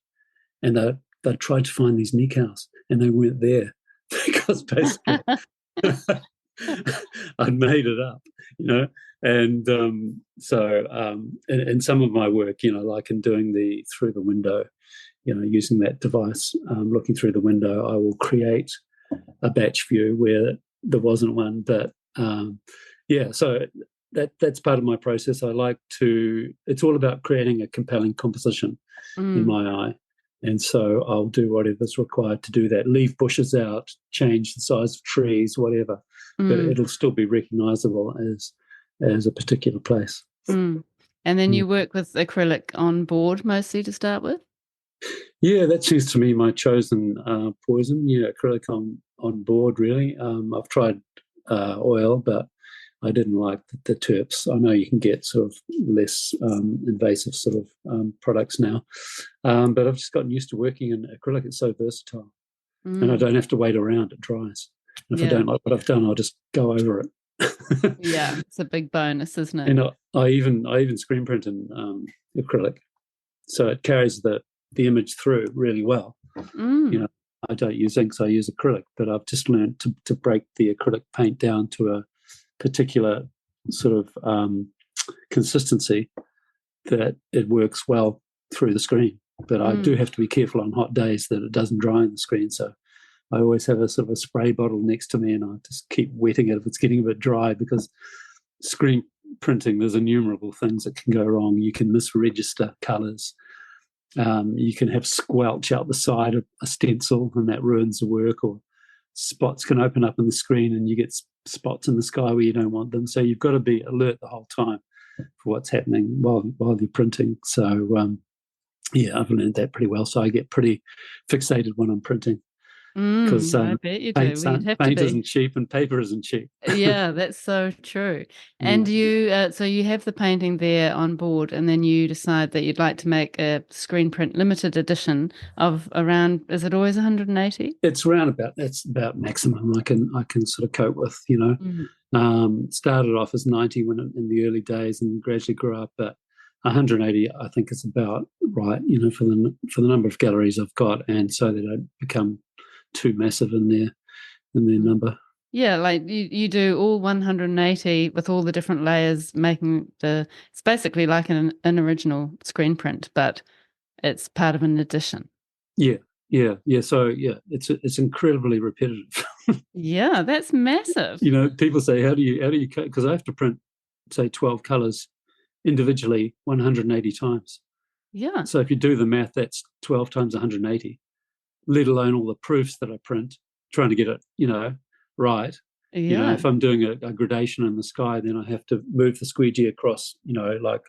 and they tried to find these Nikaus, and they weren't there because basically I'd made it up, And so in some of my work, like in doing the through the window, using that device, looking through the window, I will create a batch view where there wasn't one. But so that's part of my process. It's all about creating a compelling composition in my eye. And so I'll do whatever's required to do that. Leave bushes out, change the size of trees, whatever. But it'll still be recognisable as a particular place. And then you work with acrylic on board mostly to start with? Yeah, that seems to me my chosen poison. Yeah, acrylic on board, really. I've tried oil, but I didn't like the terps. I know you can get sort of less invasive sort of products now, but I've just gotten used to working in acrylic. It's so versatile, and I don't have to wait around. It dries. And if I don't like what I've done, I'll just go over it. Yeah, it's a big bonus, isn't it? And I even screen print in acrylic, so it carries the image through really well. I don't use inks, I use acrylic, but I've just learned to break the acrylic paint down to a particular sort of consistency that it works well through the screen. But I do have to be careful on hot days that it doesn't dry on the screen. So I always have a sort of a spray bottle next to me, and I just keep wetting it if it's getting a bit dry, because screen printing, there's innumerable things that can go wrong. You can misregister colours. You can have squelch out the side of a stencil, and that ruins the work, or spots can open up in the screen and you get spots in the sky where you don't want them. So you've got to be alert the whole time for what's happening while you're printing. So I've learned that pretty well. So I get pretty fixated when I'm printing. because I bet you do. Well, you'd have to paint be. isn't cheap and paper isn't cheap. Yeah, that's so true. Yeah. And so you have the painting there on board, and then you decide that you'd like to make a screen print limited edition of around, is it always 180? It's around about, that's about maximum I can sort of cope with, you know. Mm. Started off as 90 in the early days and gradually grew up, but 180 I think is about right, you know, for the number of galleries I've got, and so they don't become too massive in their number. Yeah, like you do all 180 with all the different layers, making it's basically like an original screen print, but it's part of an edition. Yeah. So yeah, it's incredibly repetitive. Yeah, that's massive. You know, people say, how do you cut? Because I have to print, say, 12 colors individually 180 times. Yeah. So if you do the math, that's 12 times 180, let alone all the proofs that I print, trying to get it, you know, right. Yeah. You know, if I'm doing a gradation in the sky, then I have to move the squeegee across, you know, like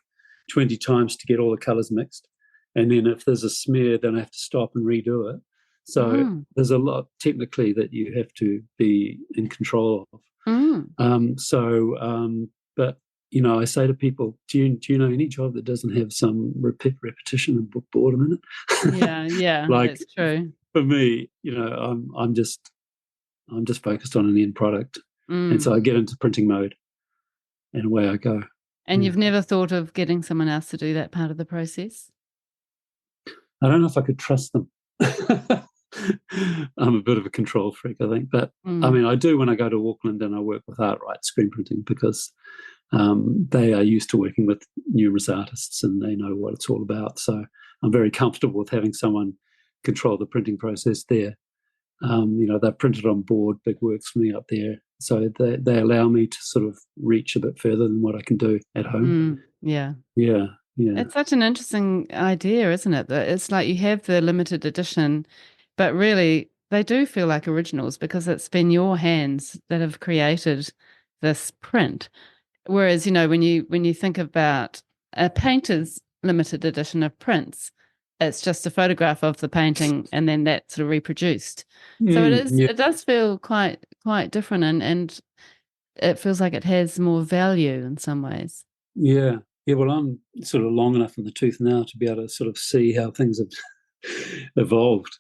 20 times to get all the colors mixed. And then if there's a smear, then I have to stop and redo it. So there's a lot technically that you have to be in control of. But you know, I say to people, do you know any job that doesn't have some repetition and boredom in it? Yeah, like, that's true. For me, you know, I'm just focused on an end product, and so I get into printing mode, and away I go. And you've never thought of getting someone else to do that part of the process? I don't know if I could trust them. I'm a bit of a control freak, I think. But I mean, I do when I go to Auckland and I work with Artwright screen printing, because they are used to working with numerous artists and they know what it's all about. So I'm very comfortable with having someone control the printing process there. You know, they've printed on board big works for me up there. So they allow me to sort of reach a bit further than what I can do at home. Yeah. It's such an interesting idea, isn't it? That it's like you have the limited edition, but really they do feel like originals because it's been your hands that have created this print. Whereas, you know, when you think about a painter's limited edition of prints, it's just a photograph of the painting and then that's sort of reproduced. So it does feel quite different, and it feels like it has more value in some ways. Yeah. Well, I'm sort of long enough in the tooth now to be able to sort of see how things have evolved.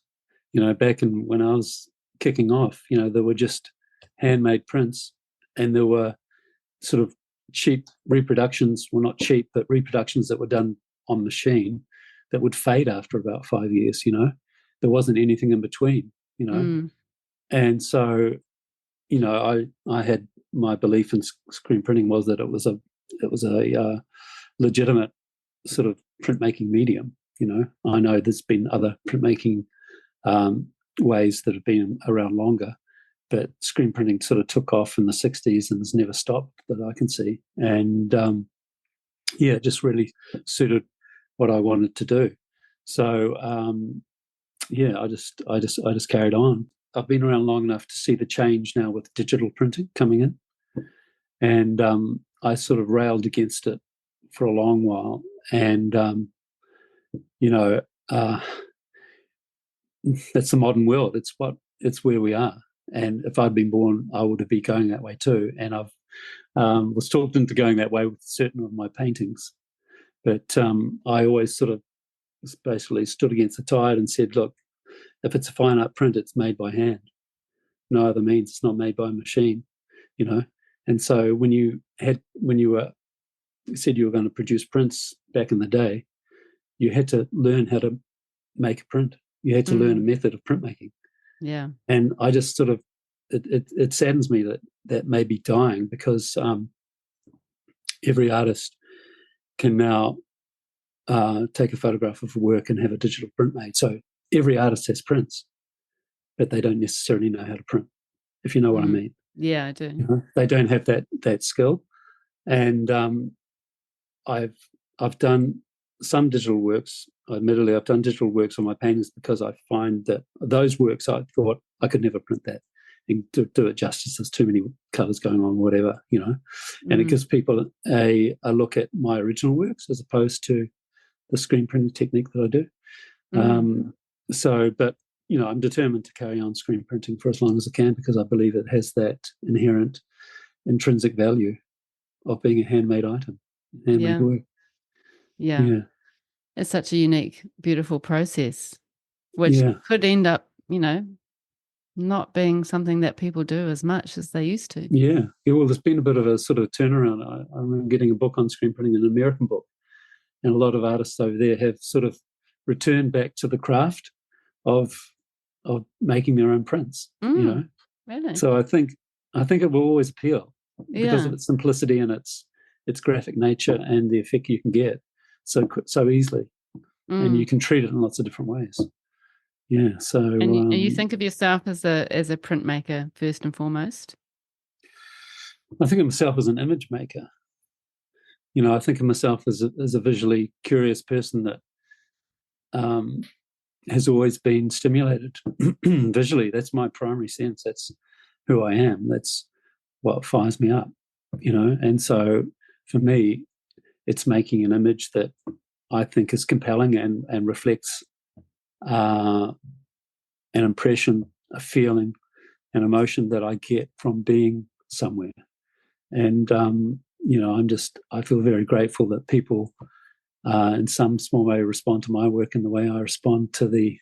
You know, back when I was kicking off, you know, there were just handmade prints, and there were sort of cheap reproductions, well, not cheap, but reproductions that were done on machine that would fade after about 5 years, you know. There wasn't anything in between, you know. And so, you know, I had my belief in screen printing was that it was a legitimate sort of printmaking medium, you know. I know there's been other printmaking ways that have been around longer, but screen printing sort of took off in the 60s and has never stopped that I can see. And it just really suited what I wanted to do. So I just carried on. I've been around long enough to see the change now with digital printing coming in, and I sort of railed against it for a long while. And that's the modern world. It's where we are. And if I'd been born, I would have been going that way too. And I've was talked into going that way with certain of my paintings. But I always sort of basically stood against the tide and said, look, if it's a fine art print, it's made by hand. No other means. It's not made by a machine, you know. And so when you said you were going to produce prints back in the day, you had to learn how to make a print. You had to learn a method of printmaking. Yeah. And I just sort of, it saddens me that may be dying, because every artist can now take a photograph of a work and have a digital print made. So every artist has prints, but they don't necessarily know how to print, if you know what I mean. Yeah, I do. You know, they don't have that skill. And I've done some digital works. Admittedly, I've done digital works on my paintings because I find that those works, I thought I could never print that and do it justice. There's too many colours going on, whatever, you know. And it gives people a look at my original works as opposed to the screen printing technique that I do. But I'm determined to carry on screen printing for as long as I can because I believe it has that inherent intrinsic value of being a handmade item, handmade work. Yeah. It's such a unique, beautiful process, which could end up, not being something that people do as much as they used to. Yeah. Well, there's been a bit of a sort of turnaround. I remember getting a book on screen printing, an American book, and a lot of artists over there have sort of returned back to the craft of making their own prints. Really? So I think it will always appeal because of its simplicity and its graphic nature and the effect you can get so easily, and you can treat it in lots of different ways. Yeah. So and you think of yourself as a printmaker first and foremost? I think of myself as an image maker. I think of myself as a visually curious person that has always been stimulated visually. That's my primary sense. That's who I am. That's what fires me up, And so for me, it's making an image that I think is compelling and reflects an impression, a feeling, an emotion that I get from being somewhere. And, I feel very grateful that people in some small way respond to my work in the way I respond to the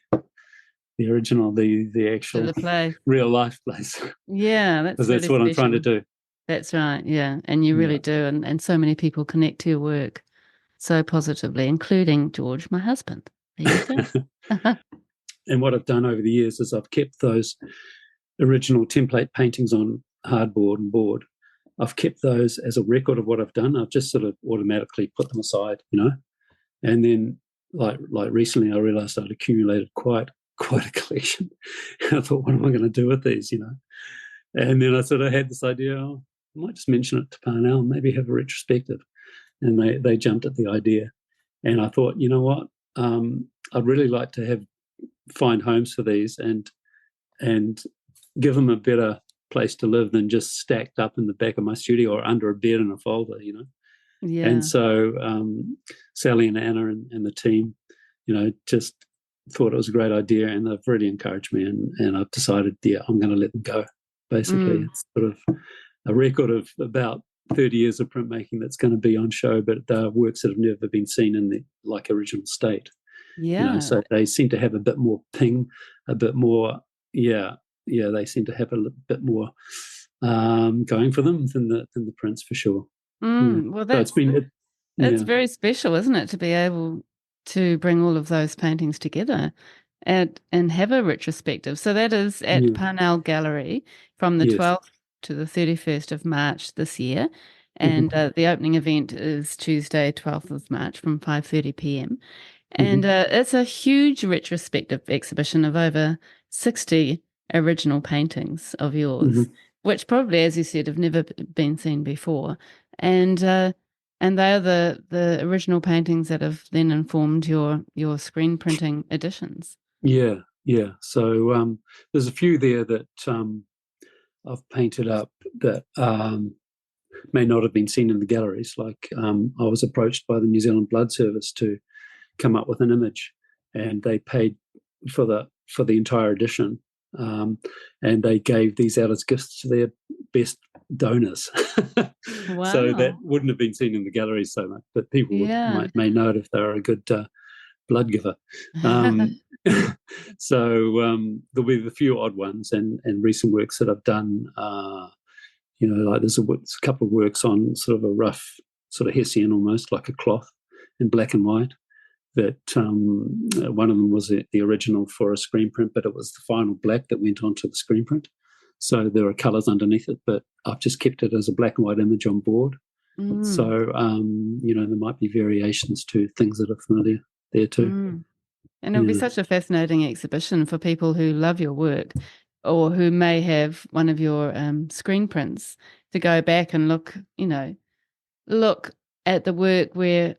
original, the actual the real life place. Yeah, that's really what special. I'm trying to do. That's right, yeah. And you really do. And so many people connect to your work so positively, including George, my husband. There you go. And what I've done over the years is I've kept those original template paintings on hardboard and board. I've kept those as a record of what I've done. I've just sort of automatically put them aside, And then, like recently, I realised I'd accumulated quite a collection. I thought, what am I going to do with these, And then I sort of had this idea, I might just mention it to Parnell, maybe have a retrospective. And they jumped at the idea. And I thought, you know what, I'd really like to find homes for these and give them a better place to live than just stacked up in the back of my studio or under a bed in a folder, Yeah. And so Sally and Anna and the team, just thought it was a great idea, and they've really encouraged me, and I've decided, I'm going to let them go. Basically, it's sort of a record of about 30 years of printmaking that's going to be on show, but they're works that have never been seen in the original state. Yeah. So they seem to have a bit more ping, a bit more, they seem to have a bit more going for them than the prints, for sure. Well, that's it's very special, isn't it, to be able to bring all of those paintings together and have a retrospective. So that is at Parnell Gallery from the 12th to the 31st of March this year. And the opening event is Tuesday, 12th of March from 5:30 p.m. And it's a huge retrospective exhibition of over 60 original paintings of yours, which probably, as you said, have never been seen before. And they are the original paintings that have then informed your screen printing editions. Yeah. So there's a few there that I've painted up that may not have been seen in the galleries. Like I was approached by the New Zealand Blood Service to come up with an image, and they paid for the entire edition, and they gave these out as gifts to their best donors. Wow. So that wouldn't have been seen in the galleries so much, but people may know it if they're a good blood giver. So there'll be a few odd ones and recent works that I've done. Like there's a couple of works on sort of a rough sort of Hessian, almost like a cloth in black and white. That one of them was the original for a screen print, but it was the final black that went onto the screen print. So there are colours underneath it, but I've just kept it as a black and white image on board. So, there might be variations to things that are familiar there too. And it'll be such a fascinating exhibition for people who love your work or who may have one of your screen prints to go back and look at the work where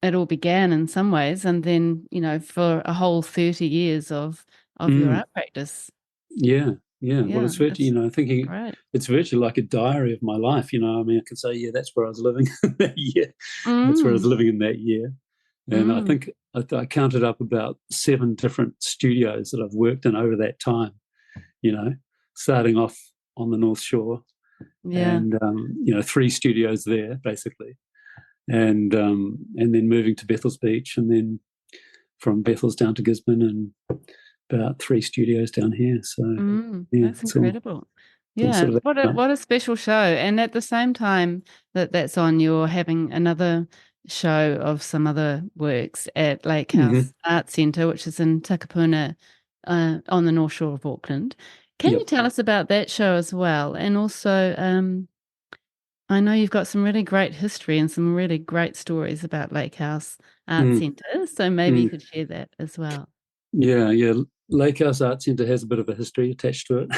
it all began in some ways, and then, for a whole 30 years of your art practice. Yeah. Well, it's virtually, it's virtually like a diary of my life. I could say, that's where I was living that year. That's where I was living in that year. And I think I counted up about 7 different studios that I've worked in over that time, starting off on the North Shore and, 3 studios there, basically. And then moving to Bethells Beach, and then from Bethells down to Gisborne, and about 3 studios down here. So that's incredible. Sort of what a special show. And at the same time that's on, you're having another show of some other works at Lake House Art Centre, which is in Takapuna on the North Shore of Auckland. Can you tell us about that show as well? And also, I know you've got some really great history and some really great stories about Lake House Art Centre, so maybe you could share that as well. Yeah. Lake House Art Centre has a bit of a history attached to it.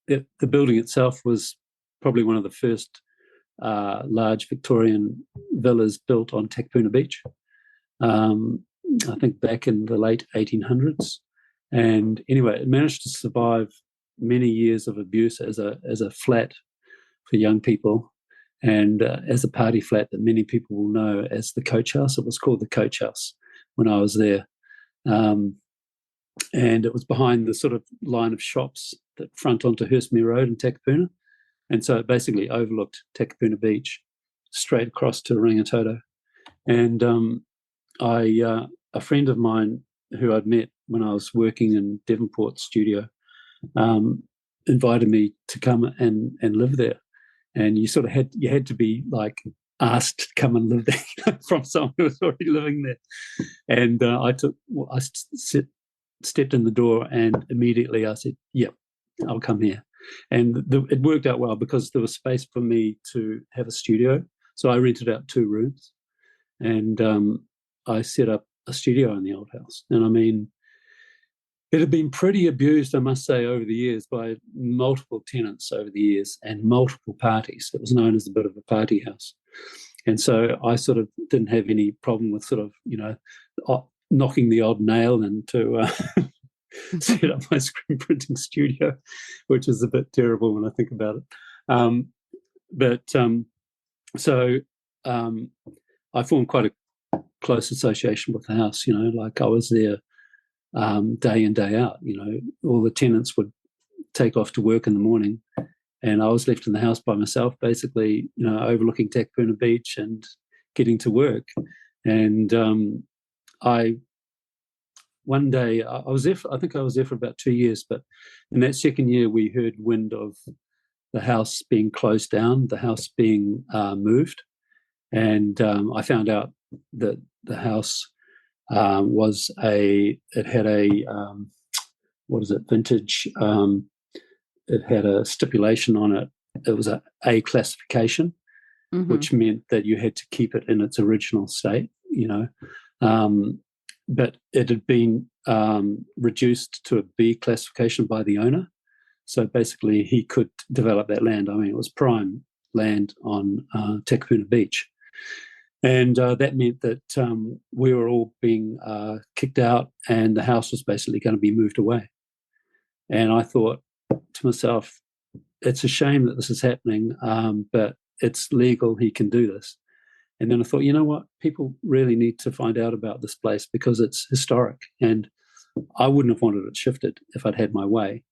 The building itself was probably one of the first large Victorian villas built on Takapuna Beach, I think back in the late 1800s. And anyway, it managed to survive many years of abuse as a flat for young people, and as a party flat that many people will know as the Coach House. It was called the Coach House when I was there. And it was behind the sort of line of shops that front onto Hurstmere Road in Takapuna. And so it basically overlooked Takapuna Beach straight across to Rangitoto. And a friend of mine who I'd met when I was working in Devonport's studio invited me to come and live there. And you sort of had to be like asked to come and live there from someone who was already living there. And I stepped in the door, and immediately I said, "Yep, I'll come here." And it worked out well because there was space for me to have a studio. So I rented out 2 rooms, and I set up a studio in the old house. And I mean, it had been pretty abused, I must say, over the years by multiple tenants over the years and multiple parties. It was known as a bit of a party house. And so I sort of didn't have any problem with sort of, knocking the odd nail into set up my screen printing studio, which is a bit terrible when I think about it. So I formed quite a close association with the house, like I was there day in, day out. All the tenants would take off to work in the morning, and I was left in the house by myself, basically, overlooking Takapuna Beach and getting to work. And one day I was there. I think I was there for about 2 years, but in that second year, we heard wind of the house being closed down, the house being moved, and I found out that the house it had a vintage. It had a stipulation on it. It was a classification, which meant that you had to keep it in its original state, but it had been reduced to a B classification by the owner. So basically he could develop that land. I mean, it was prime land on Takapuna Beach. And that meant that we were all being kicked out, and the house was basically going to be moved away. And I thought to myself, it's a shame that this is happening, but it's legal. He can do this. And then I thought, you know what? People really need to find out about this place because it's historic. And I wouldn't have wanted it shifted if I'd had my way.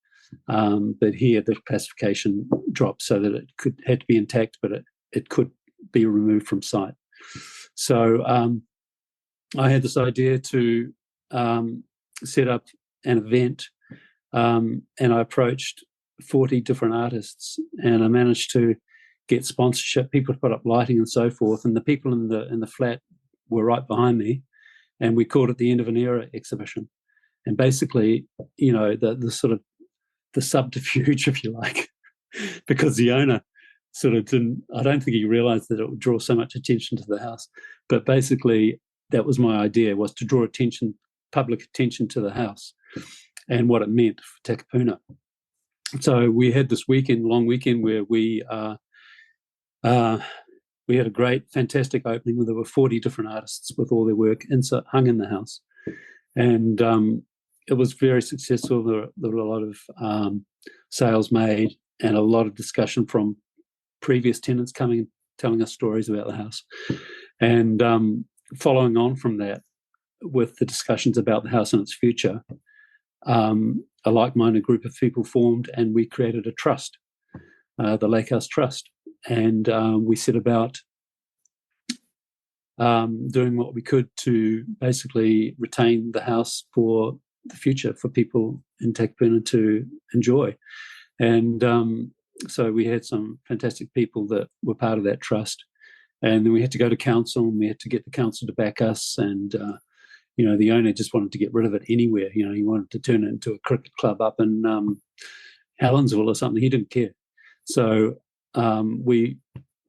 But here the classification dropped so that it had to be intact, but it could be removed from site. So I had this idea to set up an event, and I approached 40 different artists, and I managed to get sponsorship, people to put up lighting and so forth, and the people in the flat were right behind me, and we called it the End of an Era exhibition. And basically, the sort of the subterfuge, if you like, because the owner sort of I don't think he realized that it would draw so much attention to the house. But basically, that was my idea, was to draw public attention to the house and what it meant for Takapuna. So we had this long weekend where we had a great, fantastic opening where there were 40 different artists with all their work hung in the house. And it was very successful. There were a lot of sales made and a lot of discussion from previous tenants coming and telling us stories about the house. And following on from that, with the discussions about the house and its future, a like-minded group of people formed, and we created a trust, the Lake House Trust. And we set about doing what we could to basically retain the house for the future for people in Takapuna to enjoy. And so we had some fantastic people that were part of that trust. And then we had to go to council, and we had to get the council to back us. And, the owner just wanted to get rid of it anywhere. He wanted to turn it into a cricket club up in Helensville or something. He didn't care. So we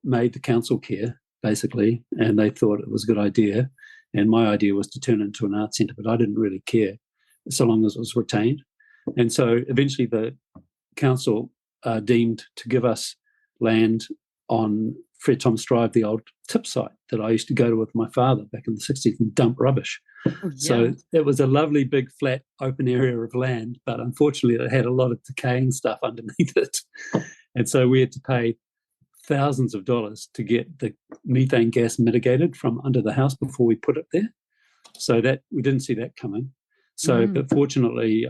made the council care, basically, and they thought it was a good idea. And my idea was to turn it into an art centre, but I didn't really care so long as it was retained. And so eventually the council deemed to give us land on Fred Thomas Drive, the old tip site that I used to go to with my father back in the 60s and dump rubbish. Oh, yeah. So it was a lovely big flat open area of land, but unfortunately it had a lot of decaying stuff underneath it. And so we had to pay thousands of dollars to get the methane gas mitigated from under the house before we put it there. So that we didn't see that coming. So, but fortunately,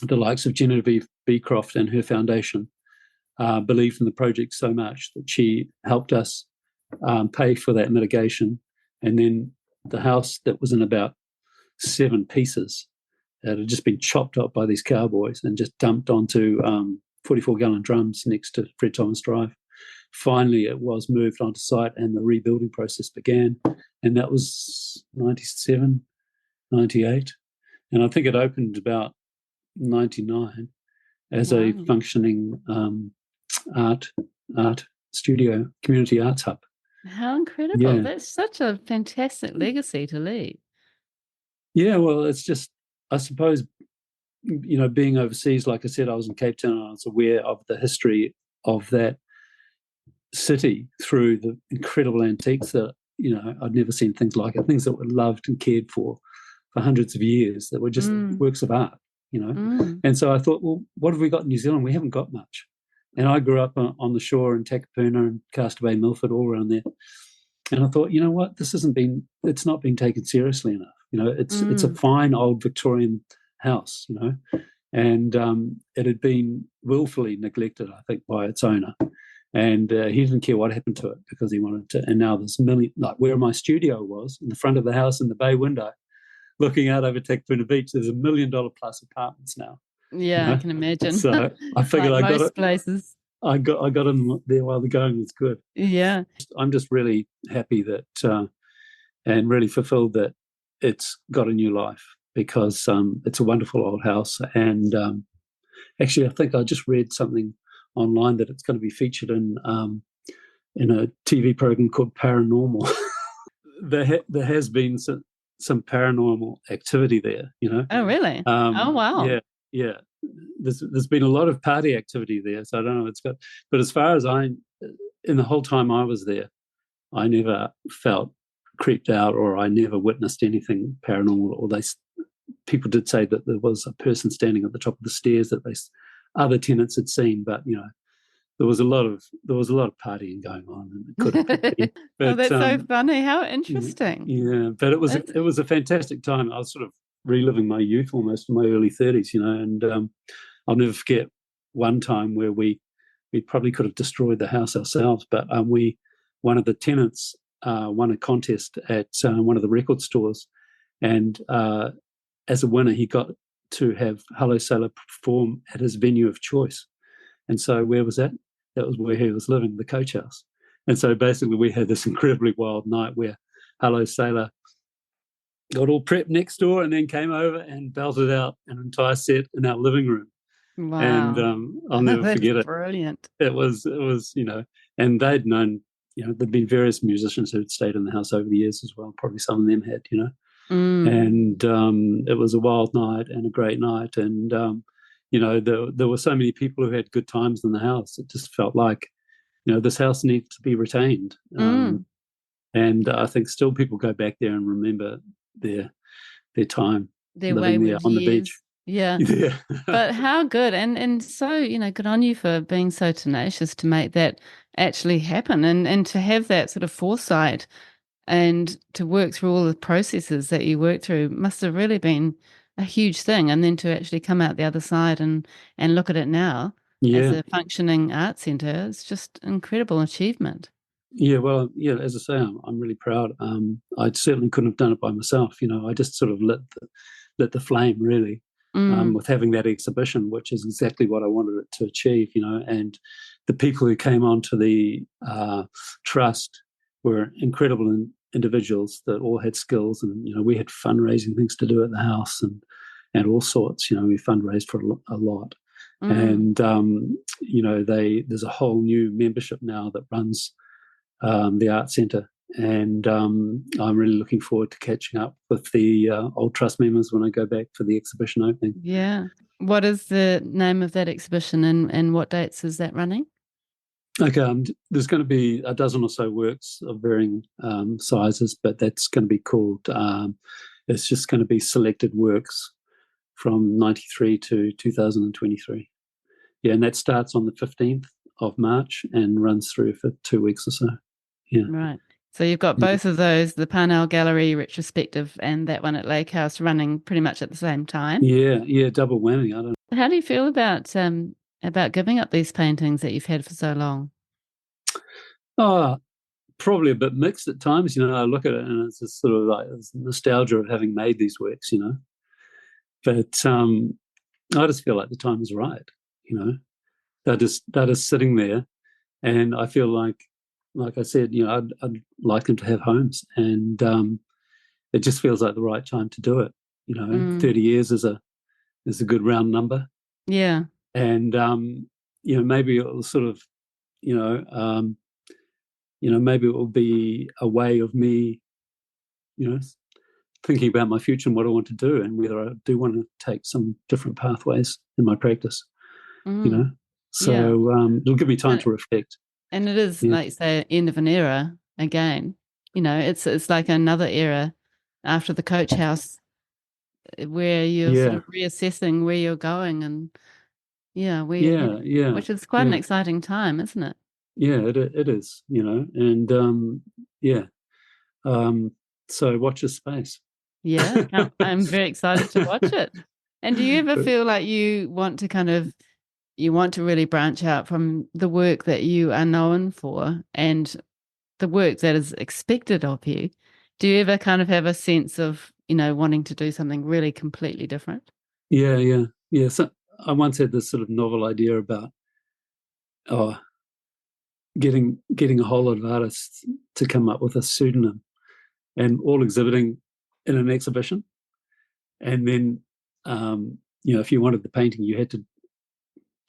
the likes of Genevieve Beecroft and her foundation believed in the project so much that she helped us pay for that mitigation. And then the house that was in about 7 pieces that had just been chopped up by these cowboys and just dumped onto 44-gallon drums next to Fred Thomas Drive. Finally, it was moved onto site and the rebuilding process began. And that was 97, 98. And I think it opened about 99 as a functioning art studio, community arts hub. How incredible. Yeah. That's such a fantastic legacy to leave. Yeah, well, it's just, I suppose, being overseas, like I said, I was in Cape Town, and I was aware of the history of that city through the incredible antiques that, I'd never seen things like it, things that were loved and cared for hundreds of years that were just works of art, And so I thought, well, what have we got in New Zealand? We haven't got much. And I grew up on the shore in Takapuna and Castaway Bay, Milford, all around there. And I thought, you know what, it's not been taken seriously enough. It's a fine old Victorian house, and it had been willfully neglected, I think, by its owner. And he didn't care what happened to it because he wanted to. And now there's like where my studio was, in the front of the house in the bay window, looking out over Takapuna Beach, there's $1 million plus apartments now. Yeah, I can imagine. So I figured like I got most it. Places. I got in there while the going was good. Yeah, I'm just really happy that and really fulfilled that it's got a new life because it's a wonderful old house. And actually, I think I just read something online that it's going to be featured in a TV program called Paranormal. There has been some paranormal activity there, Oh, really? Oh, wow. Yeah. There's been a lot of party activity there, so I don't know but as far as in the whole time I was there, I never felt creeped out or I never witnessed anything paranormal. Or people did say that there was a person standing at the top of the stairs that other tenants had seen, but there was a lot of partying going on, and it could have been. But, that's so funny. How interesting. Yeah, but it was a fantastic time. I was sort of reliving my youth almost in my early 30s, and I'll never forget one time where we probably could have destroyed the house ourselves, but one of the tenants won a contest at one of the record stores, and as a winner he got to have Hello Sailor perform at his venue of choice. And so where was that? That was where he was living, the coach house. And so basically we had this incredibly wild night where Hello Sailor got all prepped next door and then came over and belted out an entire set in our living room. Wow. And I'll never forget it. Brilliant. It was, and they'd known, there'd been various musicians who'd stayed in the house over the years as well. Probably some of them had, And it was a wild night and a great night. And, there were so many people who had good times in the house. It just felt like, this house needs to be retained. And I think still people go back there and remember their time living there on the beach. Yeah. But how good. And so, good on you for being so tenacious to make that actually happen and to have that sort of foresight and to work through all the processes that you work through must have really been a huge thing. And then to actually come out the other side and look at it now as Yeah. a functioning art centre, it's just incredible achievement. Yeah, well, yeah, as I say, I'm really proud. I certainly couldn't have done it by myself. I just sort of lit the flame, really, Mm, with having that exhibition, which is exactly what I wanted it to achieve. And the people who came onto the trust were incredible individuals that all had skills, and we had fundraising things to do at the house and all sorts. We fundraised for a lot, mm. and there's a whole new membership now that runs the art centre, and I'm really looking forward to catching up with the old trust members when I go back for the exhibition opening. Yeah. What is the name of that exhibition and what dates is that running? Okay, there's going to be a dozen or so works of varying sizes, but that's going to be called, it's just going to be selected works from 93 to 2023. Yeah, and that starts on the 15th of March and runs through for 2 weeks or so. Yeah. Right. So you've got Yeah. both of those, the Parnell Gallery retrospective and that one at Lake House running pretty much at the same time. Yeah, double whammy. I don't How do you feel about giving up these paintings that you've had for so long? Oh, probably a bit mixed at times. I look at it and it's just sort of like this nostalgia of having made these works. But I just feel like the time is right. You know, they're just sitting there, and I feel like I said, I'd like them to have homes, and it just feels like the right time to do it. Mm, 30 years is a good round number, yeah. and maybe it'll sort of, you know, um, maybe it will be a way of me, you know, thinking about my future and what I want to do, and whether I do want to take some different pathways in my practice. You Mm, know, yeah. so it'll give me time And to reflect. and it is Yeah, like you say, end of an era again. It's like another era after the coach house where you're sort yeah, of reassessing where you're going and yeah, where you're yeah, heading, yeah, which is quite an yeah, exciting time, isn't it? yeah. It is, and yeah. Um, so watch this space. Yeah, I'm very excited to watch it. And do you ever But feel like you want to really branch out from the work that you are known for and the work that is expected of you? Do you ever kind of have a sense of, wanting to do something really completely different? yeah. So I once had this sort of novel idea about oh, getting a whole lot of artists to come up with a pseudonym and all exhibiting in an exhibition, and then if you wanted the painting, you had to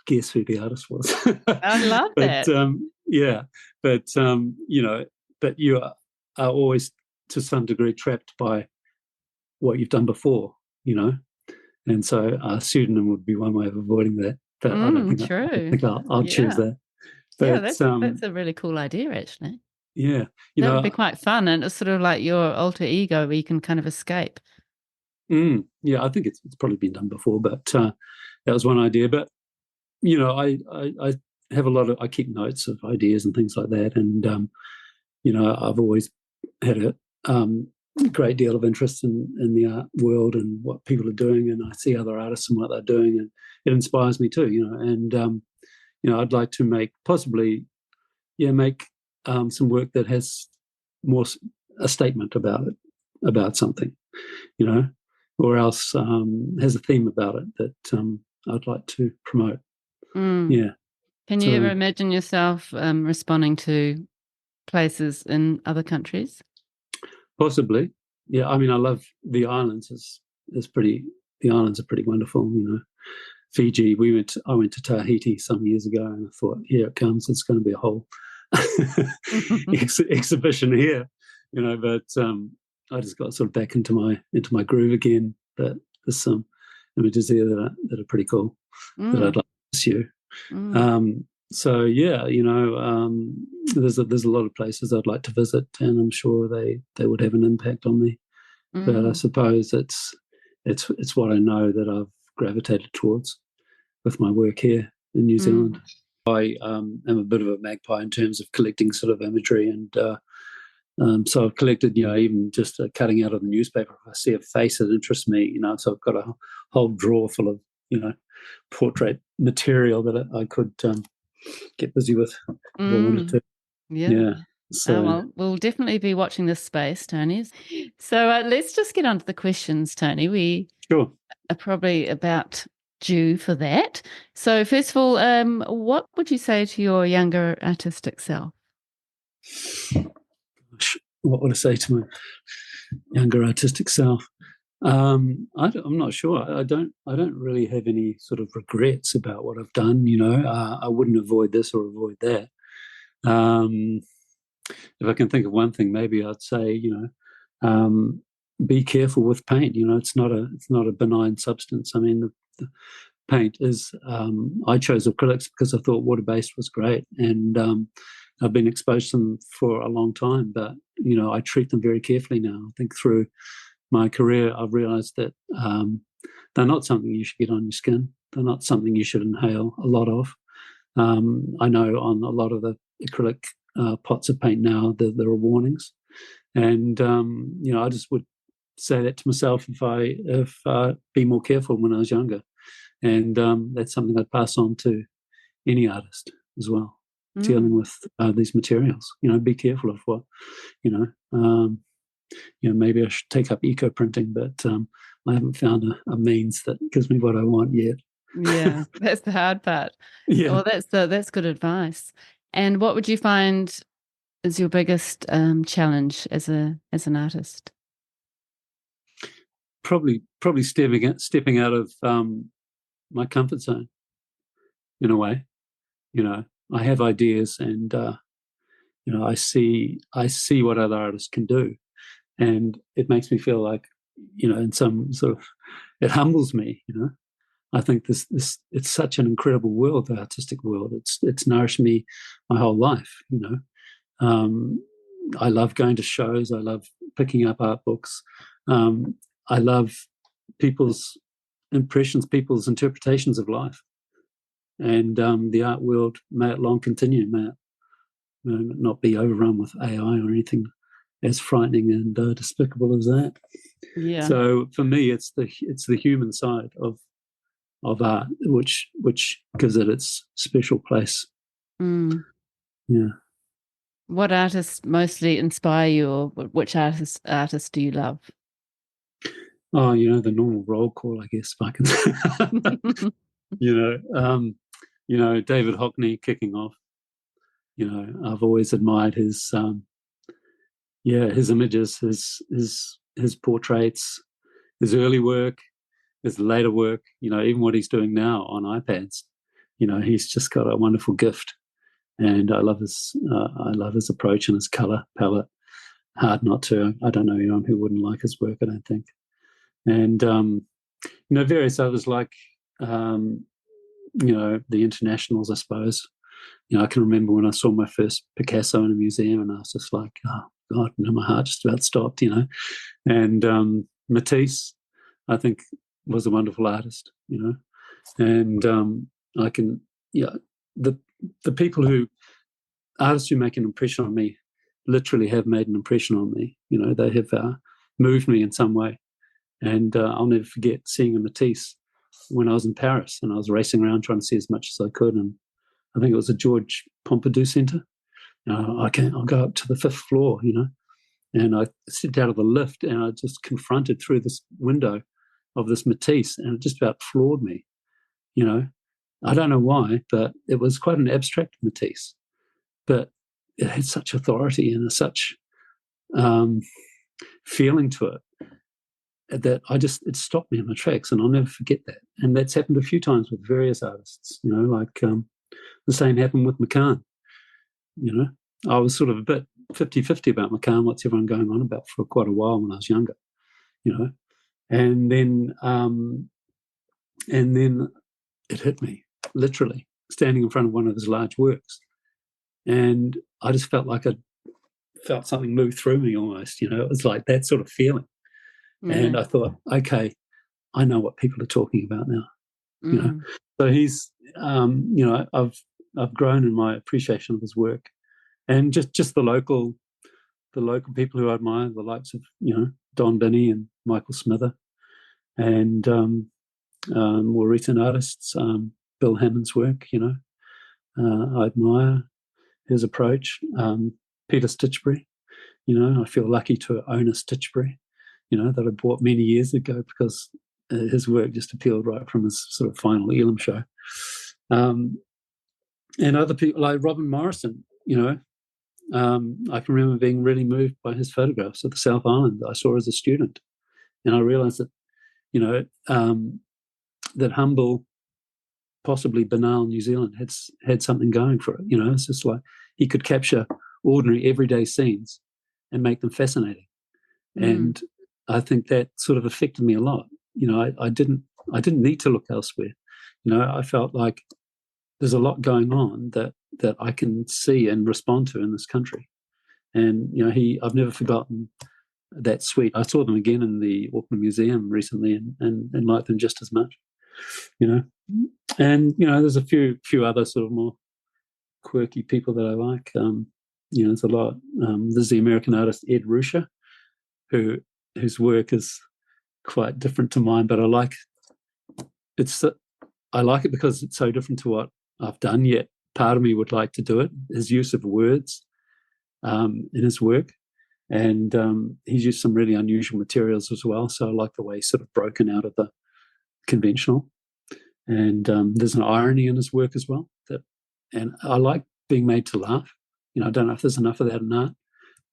guess who the artist was. I love but that. yeah, but but you are always to some degree trapped by what you've done before, you know, and so a pseudonym would be one way of avoiding that. But I don't True. think I'll choose Yeah. that. Yeah, But that's a really cool idea, actually. yeah, you That would be know, quite fun, and it's sort of like your alter ego where you can kind of escape. yeah, I think it's probably been done before, but that was one idea. But I have I keep notes of ideas and things like that, and I've always had a great deal of interest in the art world and what people are doing, and I see other artists and what they're doing, and it inspires me too. And I'd like to make some work that has more a statement about it, about something, you know, or else has a theme about it that I'd like to promote. Mm. Yeah. Can you ever So imagine yourself responding to places in other countries? possibly, yeah. I mean, I love the islands. Is pretty. The islands are pretty wonderful. Fiji. I went to Tairāwhiti some years ago, and I thought, here it comes. It's going to be a whole exhibition here. But I just got sort of back into my groove again. But there's some images there that are pretty cool that I'd Mm, like to pursue. mm, So yeah, there's a lot of places I'd like to visit, and I'm sure they would have an impact on me. But I mm, suppose it's what I know that I've gravitated towards with my work here in New Zealand. mm, I am a bit of a magpie in terms of collecting sort of imagery and So I've collected, even just a cutting out of the newspaper. If I see a face that interests me, so I've got a whole drawer full of, portrait material that I could get busy with if I wanted to. Yeah. Yeah. So, well, we'll definitely be watching this space, Tony. So let's just get on to the questions, Tony. We sure. are probably about due for that. So first of all, what would you say to your younger artistic self? What would I say to my younger artistic self? I'm not sure. I don't really have any sort of regrets about what I've done. I wouldn't avoid this or avoid that. If I can think of one thing, maybe I'd say, be careful with paint. It's not a benign substance. I mean, the paint is. I chose acrylics because I thought water based was great, and I've been exposed to them for a long time. But I treat them very carefully now. I think through my career, I've realised that they're not something you should get on your skin. They're not something you should inhale a lot of. I know on a lot of the acrylic pots of paint now, there are warnings, and I just would say that to myself if I be more careful when I was younger, and that's something I'd pass on to any artist as well, dealing with these materials. Be careful of what maybe I should take up eco printing, but I haven't found a means that gives me what I want yet. Yeah, that's the hard part. Yeah. Well, that's good advice. And what would you find is your biggest challenge as an artist? Probably stepping out of my comfort zone in a way. I have ideas, and I see what other artists can do, and it makes me feel like, in some sort of, it humbles me. I think this it's such an incredible world, the artistic world. It's nourished me my whole life. I love going to shows. I love picking up art books. I love people's impressions, people's interpretations of life, and the art world, may it long continue. May it not be overrun with AI or anything as frightening and despicable as that. Yeah. So for me, it's the human side of art which gives it its special place. Yeah. What artists mostly inspire you, or which artists do you love? Oh, the normal roll call, I guess, if I can. David Hockney kicking off. I've always admired his images, his portraits, his early work, his later work, even what he's doing now on iPads. He's just got a wonderful gift, and I love his approach and his color palette. Hard not to. I don't know anyone who wouldn't like his work, I don't think. And various others like the internationals, I suppose. I can remember when I saw my first Picasso in a museum, and I was just like, oh God, my heart just about stopped. And Matisse, I think, was a wonderful artist. And I can, the people artists who make an impression on me literally have made an impression on me. They have moved me in some way. And I'll never forget seeing a Matisse when I was in Paris, and I was racing around trying to see as much as I could. And I think it was a George Pompidou Centre. I'll go up to the 5th floor, and I stepped out of the lift, and I just confronted through this window of this Matisse, and it just about floored me. I don't know why, but it was quite an abstract Matisse, but it had such authority and such feeling to it that it stopped me in my tracks, and I'll never forget that. And that's happened a few times with various artists, like the same happened with McCann. I was sort of a bit 50-50 about McCann, what's everyone going on about, for quite a while when I was younger, and then it hit me, literally, standing in front of one of his large works. And I just felt like I felt something move through me almost, it was like that sort of feeling. And I thought, okay, I know what people are talking about now. So he's, I've grown in my appreciation of his work, and just the local the local people who I admire, the likes of, Don Binney and Michael Smither, and more recent artists, Bill Hammond's work, I admire his approach. Peter Stitchbury, I feel lucky to own a Stitchbury, that I bought many years ago because his work just appealed right from his sort of final Elam show. And other people like Robin Morrison, I can remember being really moved by his photographs of the South Island I saw as a student. And I realized that, that humble, possibly banal New Zealand had something going for it. It's just like he could capture ordinary, everyday scenes and make them fascinating. And I think that sort of affected me a lot. I didn't need to look elsewhere. I felt like there's a lot going on that I can see and respond to in this country. And, I've never forgotten that suite. I saw them again in the Auckland Museum recently and liked them just as much, And, there's a few other sort of more quirky people that I like. There's a lot. There's the American artist Ed Ruscha, whose work is quite different to mine, but I like it because it's so different to what I've done, yet part of me would like to do it. His use of words in his work, and he's used some really unusual materials as well, so I like the way he's sort of broken out of the conventional. And there's an irony in his work as well, and I like being made to laugh. I don't know if there's enough of that in art,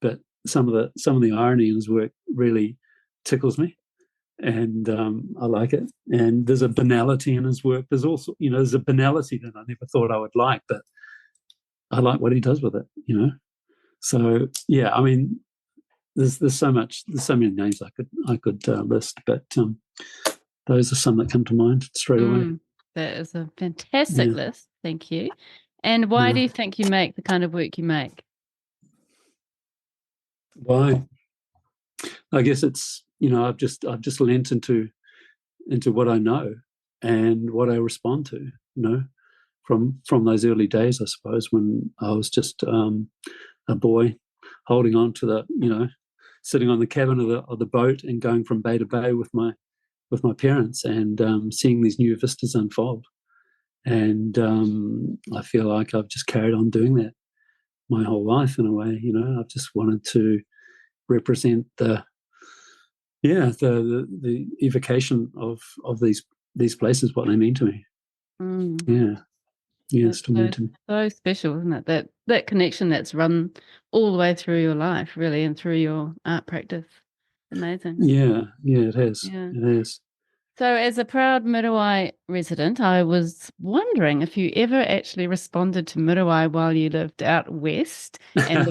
but some of the irony in his work really tickles me, and I like it. And there's a banality in his work. There's also, there's a banality that I never thought I would like, but I like what he does with it. So yeah, I mean, there's so many names I could list, but those are some that come to mind straight away. That is a fantastic list. Thank you. And why do you think you make the kind of work you make? Why? I guess it's, I've just lent into what I know and what I respond to, from those early days, I suppose, when I was just a boy holding on to the, sitting on the cabin of the boat and going from bay to bay with my parents and seeing these new vistas unfold. And I feel like I've just carried on doing that my whole life in a way. I've just wanted to represent the evocation of these places, what they mean to me. It's still mean to me. So special, isn't it? That connection that's run all the way through your life, really, and through your art practice. Amazing. Yeah, it has. Yeah. It has. So as a proud Muriwai resident, I was wondering if you ever actually responded to Muriwai while you lived out west and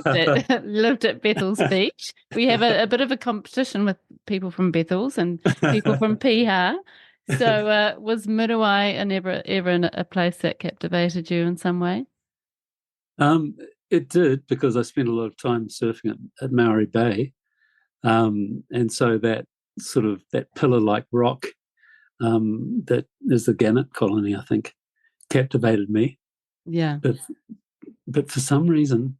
lived at Bethel's Beach. We have a bit of a competition with people from Bethel's and people from Piha. So was Muriwai ever in a place that captivated you in some way? It did, because I spent a lot of time surfing at Maori Bay. And so that sort of that pillar-like rock that is the Gannet colony, I think, captivated me. Yeah. But for some reason,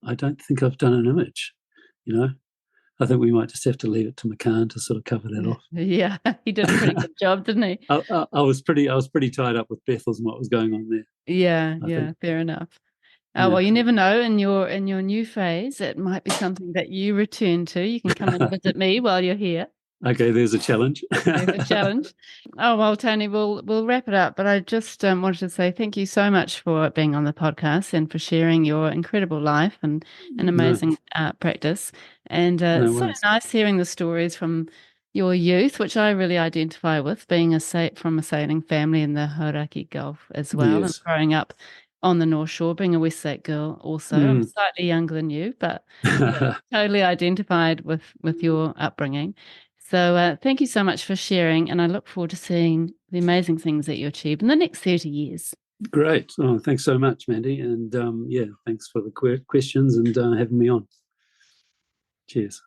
I don't think I've done an image. I think we might just have to leave it to McCann to sort of cover that off. Yeah, he did a pretty good job, didn't he? I was pretty tied up with Bethel's and what was going on there. Yeah, fair enough. Well, you never know. In your new phase, it might be something that you return to. You can come and visit me while you're here. Okay, there's a challenge. There's a challenge. Oh, well, Tony, we'll wrap it up. But I just wanted to say thank you so much for being on the podcast and for sharing your incredible life and an amazing art practice. And it's so nice hearing the stories from your youth, which I really identify with, being from a sailing family in the Hauraki Gulf as well, and growing up on the North Shore, being a Westlake girl also. I'm slightly younger than you, but totally identified with your upbringing. So thank you so much for sharing, and I look forward to seeing the amazing things that you achieve in the next 30 years. Great. Oh, thanks so much, Mandy. And thanks for the questions and having me on. Cheers.